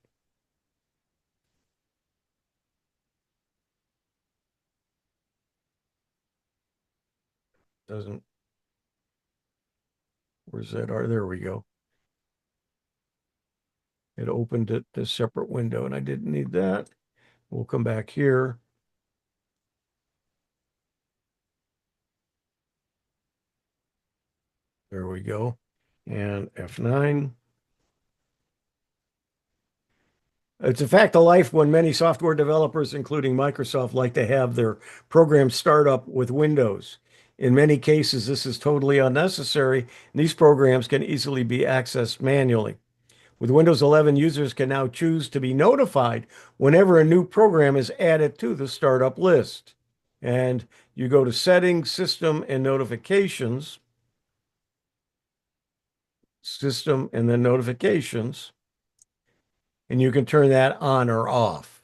Doesn't. Where's that? There we go. It opened it this separate window and I didn't need that. We'll come back here. There we go. And F9. It's a fact of life when many software developers, including Microsoft, like to have their program start up with Windows. In many cases, this is totally unnecessary, and these programs can easily be accessed manually. With Windows 11, users can now choose to be notified whenever a new program is added to the startup list. And you go to Settings, System, and Notifications. System, and then Notifications. And you can turn that on or off.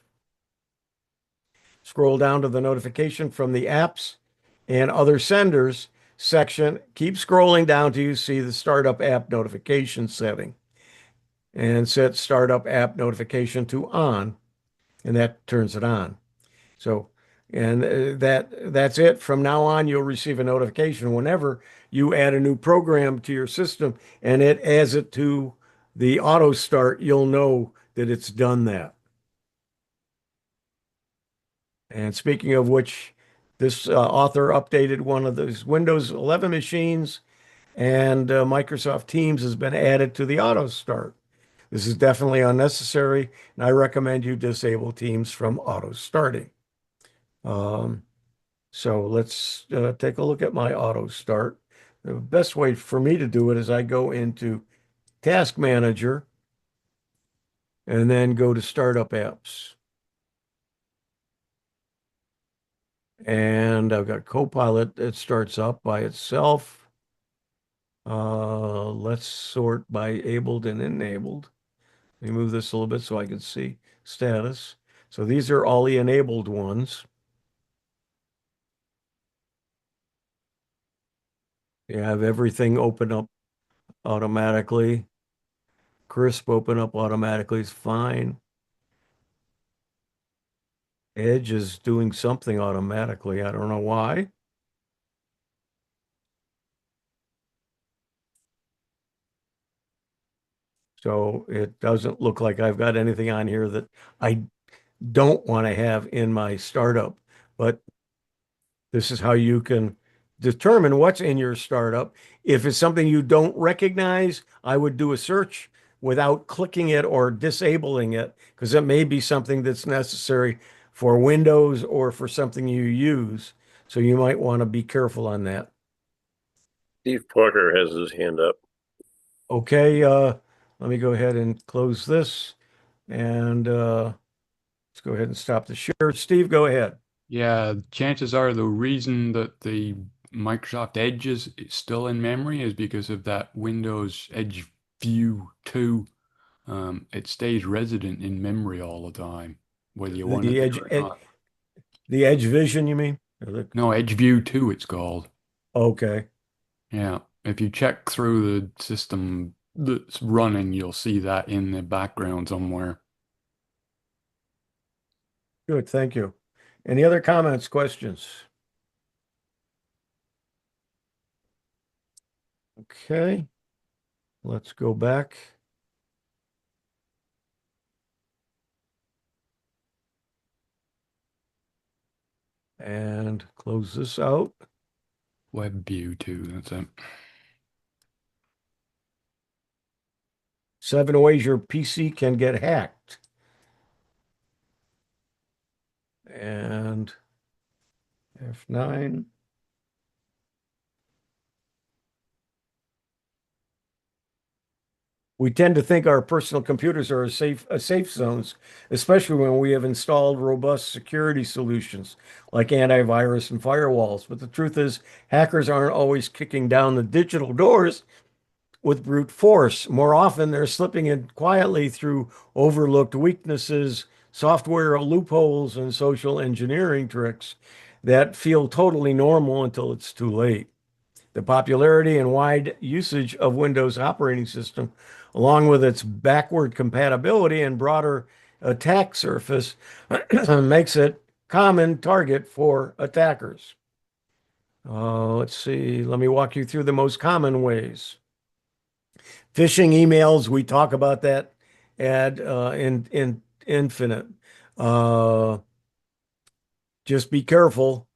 Scroll down to the notification from the apps and other senders section. Keep scrolling down till you see the startup app notification setting and set startup app notification to on, and that turns it on. So, and that's it. From now on, you'll receive a notification whenever you add a new program to your system and it adds it to the auto start, you'll know that it's done that. And speaking of which, this author updated one of those Windows 11 machines, and Microsoft Teams has been added to the auto start. This is definitely unnecessary, and I recommend you disable Teams from auto starting. So let's take a look at my auto start. The best way for me to do it is I go into Task Manager and then go to Startup Apps. And I've got Copilot that starts up by itself. Let's sort by abled and enabled. Let me move this a little bit so I can see status. So these are all the enabled ones. You have everything open up automatically. Crisp open up automatically is fine. Edge is doing something automatically. I don't know why. So it doesn't look like I've got anything on here that I don't want to have in my startup. But this is how you can determine what's in your startup. If it's something you don't recognize, I would do a search without clicking it or disabling it, because it may be something that's necessary for Windows or for something you use. So you might want to be careful on that. Steve Parker has his hand up. Okay, let me go ahead and close this, and let's go ahead and stop the share. Steve, go ahead. Yeah, chances are the reason that the Microsoft Edge is still in memory is because of that Windows Edge View 2. It stays resident in memory all the time, whether you want it The to or not. the Edge Vision, you mean? No, Edge View 2 it's called. Okay. Yeah, if you check through the system that's running, you'll see that in the background somewhere. Good, thank you. Any other comments, questions? Okay, let's go back. And close this out. Web View 2, that's it. 7 ways your PC can get hacked. And F9. We tend to think our personal computers are safe zones, especially when we have installed robust security solutions like antivirus and firewalls. But the truth is, hackers aren't always kicking down the digital doors with brute force. More often, they're slipping in quietly through overlooked weaknesses, software loopholes, and social engineering tricks that feel totally normal until it's too late. The popularity and wide usage of Windows operating system, along with its backward compatibility and broader attack surface, makes it common target for attackers. Let's see, let me walk you through the most common ways. Phishing emails, we talk about that in infinite. Uh, just be careful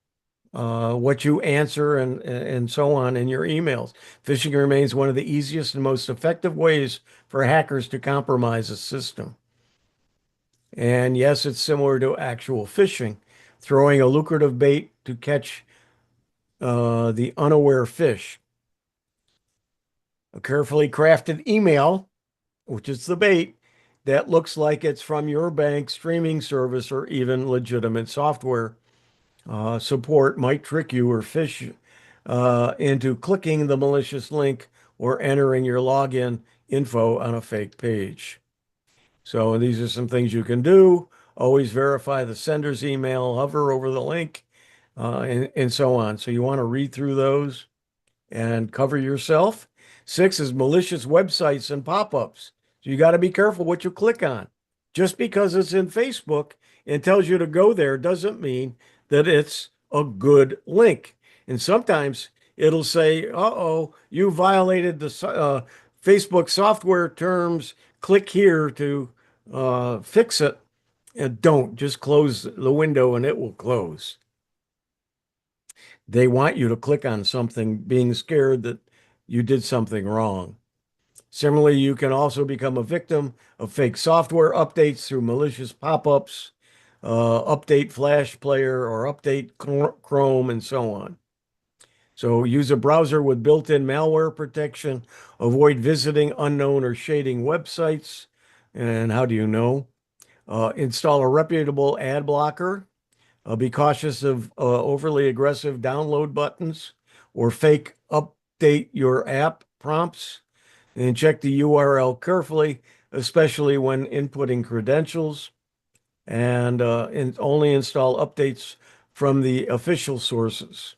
what you answer and so on in your emails. Phishing remains one of the easiest and most effective ways for hackers to compromise a system. And yes, it's similar to actual phishing, throwing a lucrative bait to catch the unaware fish. A carefully crafted email, which is the bait, that looks like it's from your bank, streaming service, or even legitimate software support might trick you or fish into clicking the malicious link or entering your login info on a fake page. So these are some things you can do. Always verify the sender's email, hover over the link, and so on. So you want to read through those and cover yourself. 6 is malicious websites and pop-ups. So you got to be careful what you click on. Just because it's in Facebook and tells you to go there doesn't mean that it's a good link. And sometimes it'll say, uh-oh, you violated the Facebook software terms. Click here to fix it. And don't just close the window and it will close. They want you to click on something being scared that you did something wrong. Similarly, you can also become a victim of fake software updates through malicious pop-ups, update Flash Player or update Chrome and so on. So use a browser with built-in malware protection, avoid visiting unknown or shading websites. And how do you know? Install a reputable ad blocker. Be cautious of overly aggressive download buttons or fake update your app prompts. And check the URL carefully, especially when inputting credentials. And only install updates from the official sources.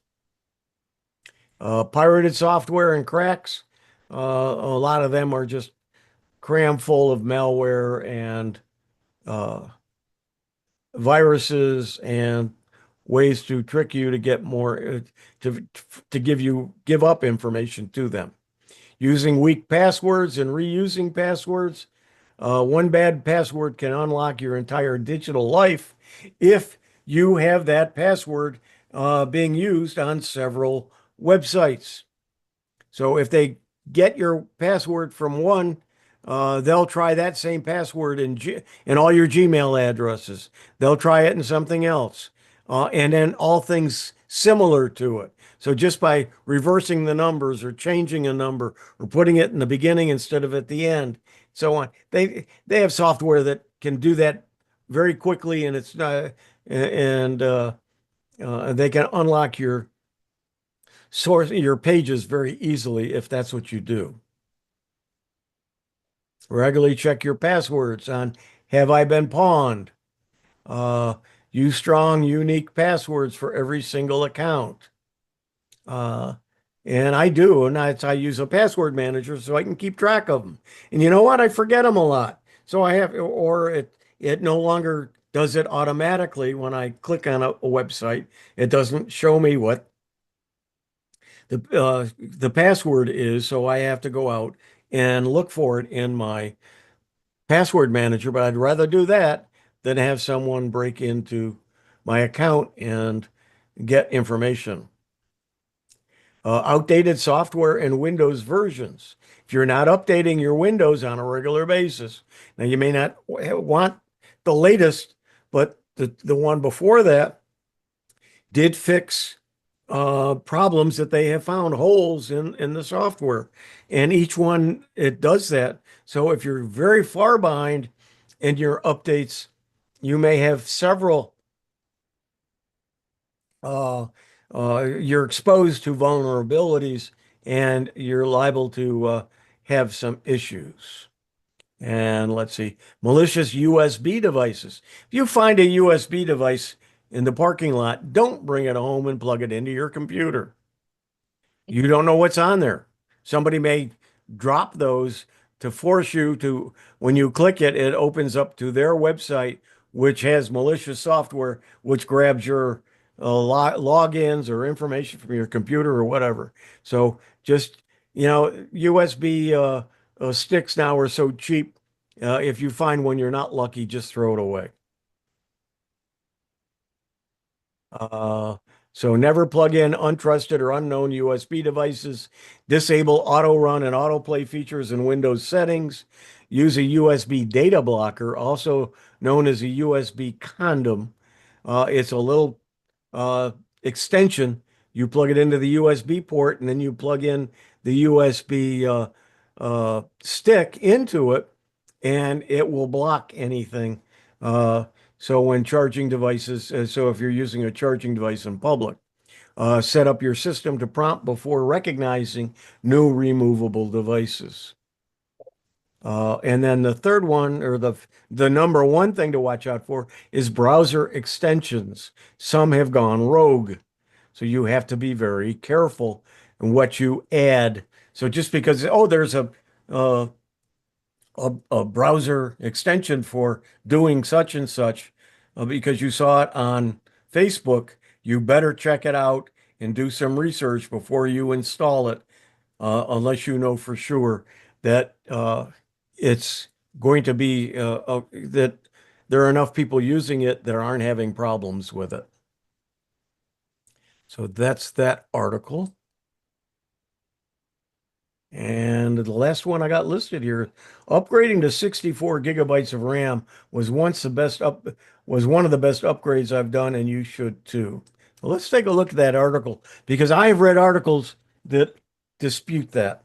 Pirated software and cracks. A lot of them are just cram full of malware and viruses and ways to trick you to get more to give up information to them. Using weak passwords and reusing passwords. One bad password can unlock your entire digital life if you have that password being used on several websites. So if they get your password from one, they'll try that same password in all your Gmail addresses. They'll try it in something else, and then all things similar to it. So just by reversing the numbers or changing a number or putting it in the beginning instead of at the end, so on, they have software that can do that very quickly, and it's not, and they can unlock your pages very easily if that's what you do. Regularly check your passwords on Have I Been Pawned? Use strong, unique passwords for every single account. And I do, and I use a password manager so I can keep track of them. And you know what? I forget them a lot. So I have, or it no longer does it automatically when I click on a website. It doesn't show me what the password is, so I have to go out and look for it in my password manager. But I'd rather do that than have someone break into my account and get information. Outdated software and Windows versions. If you're not updating your Windows on a regular basis, now you may not want the latest, but the one before that did fix problems that they have found, holes in the software. And each one, it does that. So if you're very far behind in your updates, you may have several you're exposed to vulnerabilities and you're liable to have some issues. And let's see, malicious USB devices. If you find a USB device in the parking lot, don't bring it home and plug it into your computer. You don't know what's on there. Somebody may drop those to force you to, when you click it, it opens up to their website, which has malicious software, which grabs your logins or information from your computer or whatever. So just, USB sticks now are so cheap. If you find one you're not lucky, just throw it away. So never plug in untrusted or unknown USB devices. Disable auto run and autoplay features in Windows settings. Use a USB data blocker, also known as a USB condom. It's a little extension. You plug it into the USB port, and then you plug in the USB stick into it, and it will block anything. So when charging devices, so if you're using a charging device in public, set up your system to prompt before recognizing new removable devices. And then the third one, or the number one thing to watch out for, is browser extensions. Some have gone rogue, so you have to be very careful in what you add. So just because, oh, there's uh, a browser extension for doing such and such, because you saw it on Facebook, you better check it out and do some research before you install it, unless you know for sure that it's going to be that there are enough people using it that aren't having problems with it. So that's that article. And the last one I got listed here, upgrading to 64 gigabytes of RAM was one of the best upgrades I've done, and you should too. Well, let's take a look at that article, because I have read articles that dispute that.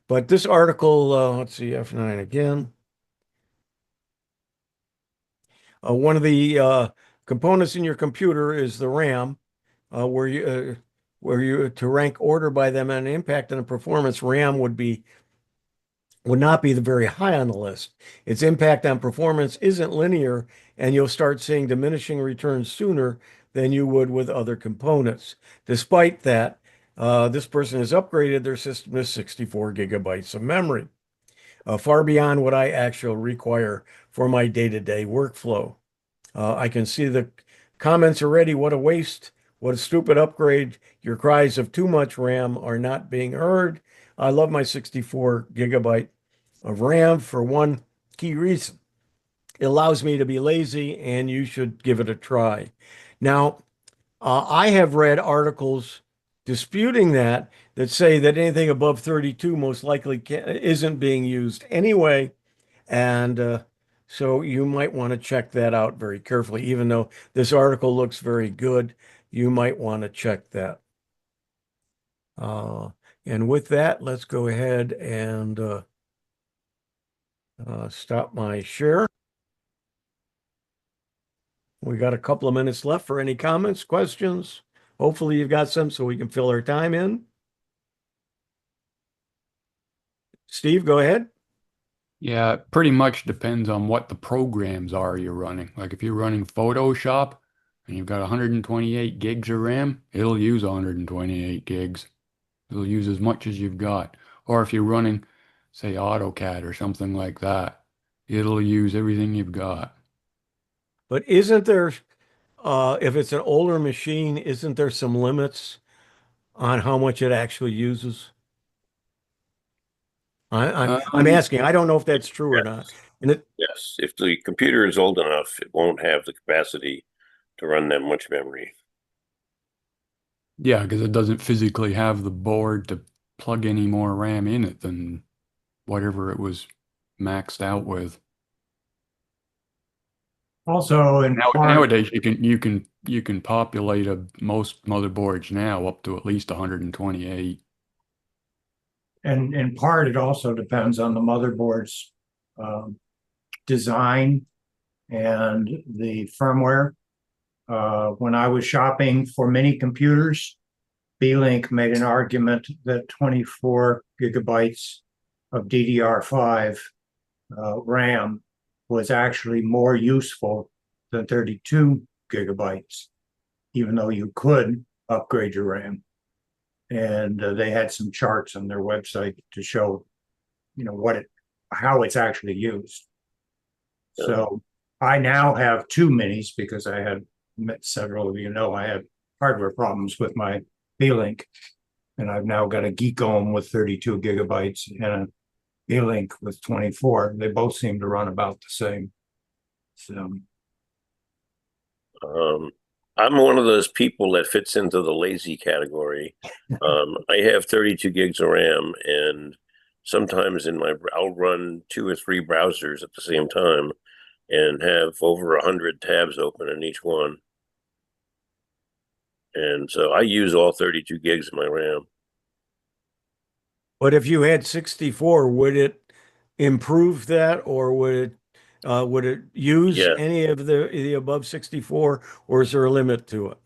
But this article, let's see, F9 again. One of the components in your computer is the RAM, where you to rank order by them and impact on the performance, RAM would not be the very high on the list. Its impact on performance isn't linear, and you'll start seeing diminishing returns sooner than you would with other components. Despite that, this person has upgraded their system to 64 gigabytes of memory, far beyond what I actually require for my day-to-day workflow. I can see the comments already. What a waste. What a stupid upgrade. Your cries of too much RAM are not being heard. I love my 64 gigabyte of RAM for one key reason. It allows me to be lazy, and you should give it a try. Now, I have read articles disputing that say that anything above 32 most likely isn't being used anyway. And so you might want to check that out very carefully. Even though this article looks very good, you might want to check that. And with that, let's go ahead and stop my share. We got a couple of minutes left for any comments, questions. Hopefully you've got some so we can fill our time in. Steve, go ahead. Yeah, it pretty much depends on what the programs are you're running. Like if you're running Photoshop and you've got 128 gigs of RAM, it'll use 128 gigs. It'll use as much as you've got. Or if you're running, say, AutoCAD or something like that, it'll use everything you've got. But isn't there, if it's an older machine, isn't there some limits on how much it actually uses? I'm asking. I don't know if that's true or not. And Yes, if the computer is old enough, it won't have the capacity to run that much memory. Yeah, because it doesn't physically have the board to plug any more RAM in it than whatever it was maxed out with. Also, in part, Nowadays, you can populate most motherboards now up to at least 128. and in part, it also depends on the motherboard's design and the firmware. When I was shopping for mini computers, B-Link made an argument that 24 gigabytes of DDR5 RAM was actually more useful than 32 gigabytes, even though you could upgrade your RAM. And they had some charts on their website to show, how it's actually used. So I now have two minis because I had met several of you know I had hardware problems with my B-Link, and I've now got a Geekom with 32 gigabytes and a B-Link with 24. They both seem to run about the same. So, I'm one of those people that fits into the lazy category. I have 32 gigs of RAM, and sometimes I'll run 2 or 3 browsers at the same time and have over 100 tabs open in each one. And so I use all 32 gigs of my RAM. But if you had 64, would it improve that, or would it use Yeah. any of the above 64, or is there a limit to it?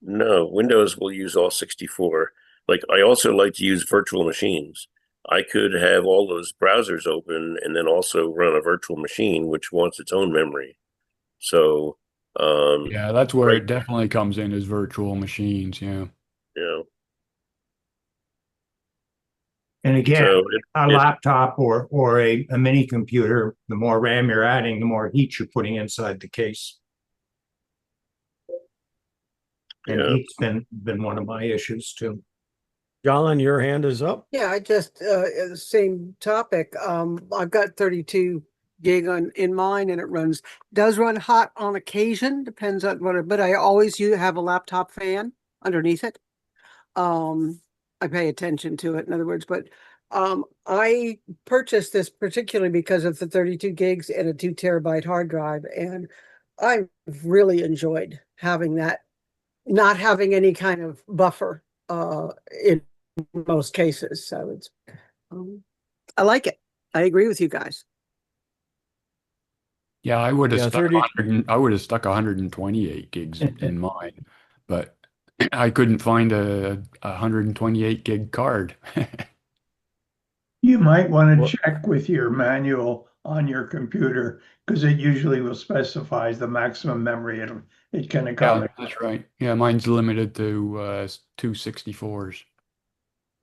No, Windows will use all 64. Like, I also like to use virtual machines. I could have all those browsers open and then also run a virtual machine, which wants its own memory. So, Yeah, that's where right, it definitely comes in as virtual machines. Yeah. you know, and again, so a it laptop or a mini computer, the more RAM you're adding, the more heat you're putting inside the case. And yeah. heat's been one of my issues too. John, your hand is up. Yeah, I just, same topic. I've got 32 gig in mine and it does run hot on occasion, depends on but I always have a laptop fan underneath it. I pay attention to it, in other words, but I purchased this particularly because of the 32 gigs and a 2 terabyte hard drive, and I really enjoyed having that, not having any kind of buffer in most cases. So it's, I like it. I agree with you guys. Yeah, I would have Yeah, stuck 30. 100, I would have stuck 128 gigs in mine, but I couldn't find a 128 gig card. You might want Well- to check with your manual on your computer because it usually will specify the maximum memory it can Yeah, accommodate. that's right. Yeah, mine's limited to 264s.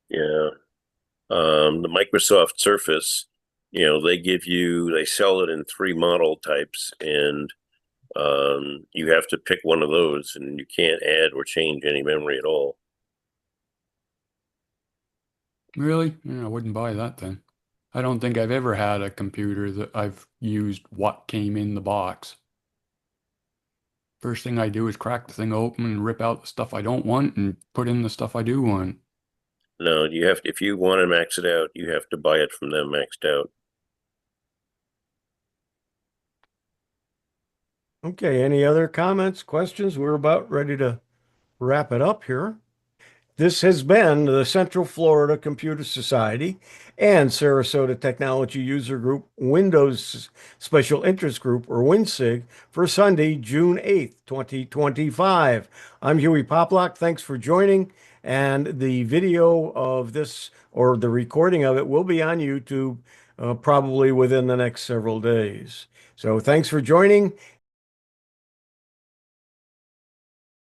Yeah. The Microsoft Surface, they sell it in 3 model types, and you have to pick one of those, and you can't add or change any memory at all. Really? Yeah, I wouldn't buy that then. I don't think I've ever had a computer that I've used what came in the box. First thing I do is crack the thing open and rip out the stuff I don't want and put in the stuff I do want. No, if you want to max it out, you have to buy it from them maxed out. Okay, any other comments, questions? We're about ready to wrap it up here. This has been the Central Florida Computer Society and Sarasota Technology User Group Windows Special Interest Group, or WinSIG, for Sunday, June 8th, 2025. I'm Huey Poplock. Thanks for joining. And the video of this, or the recording of it, will be on YouTube probably within the next several days. So thanks for joining,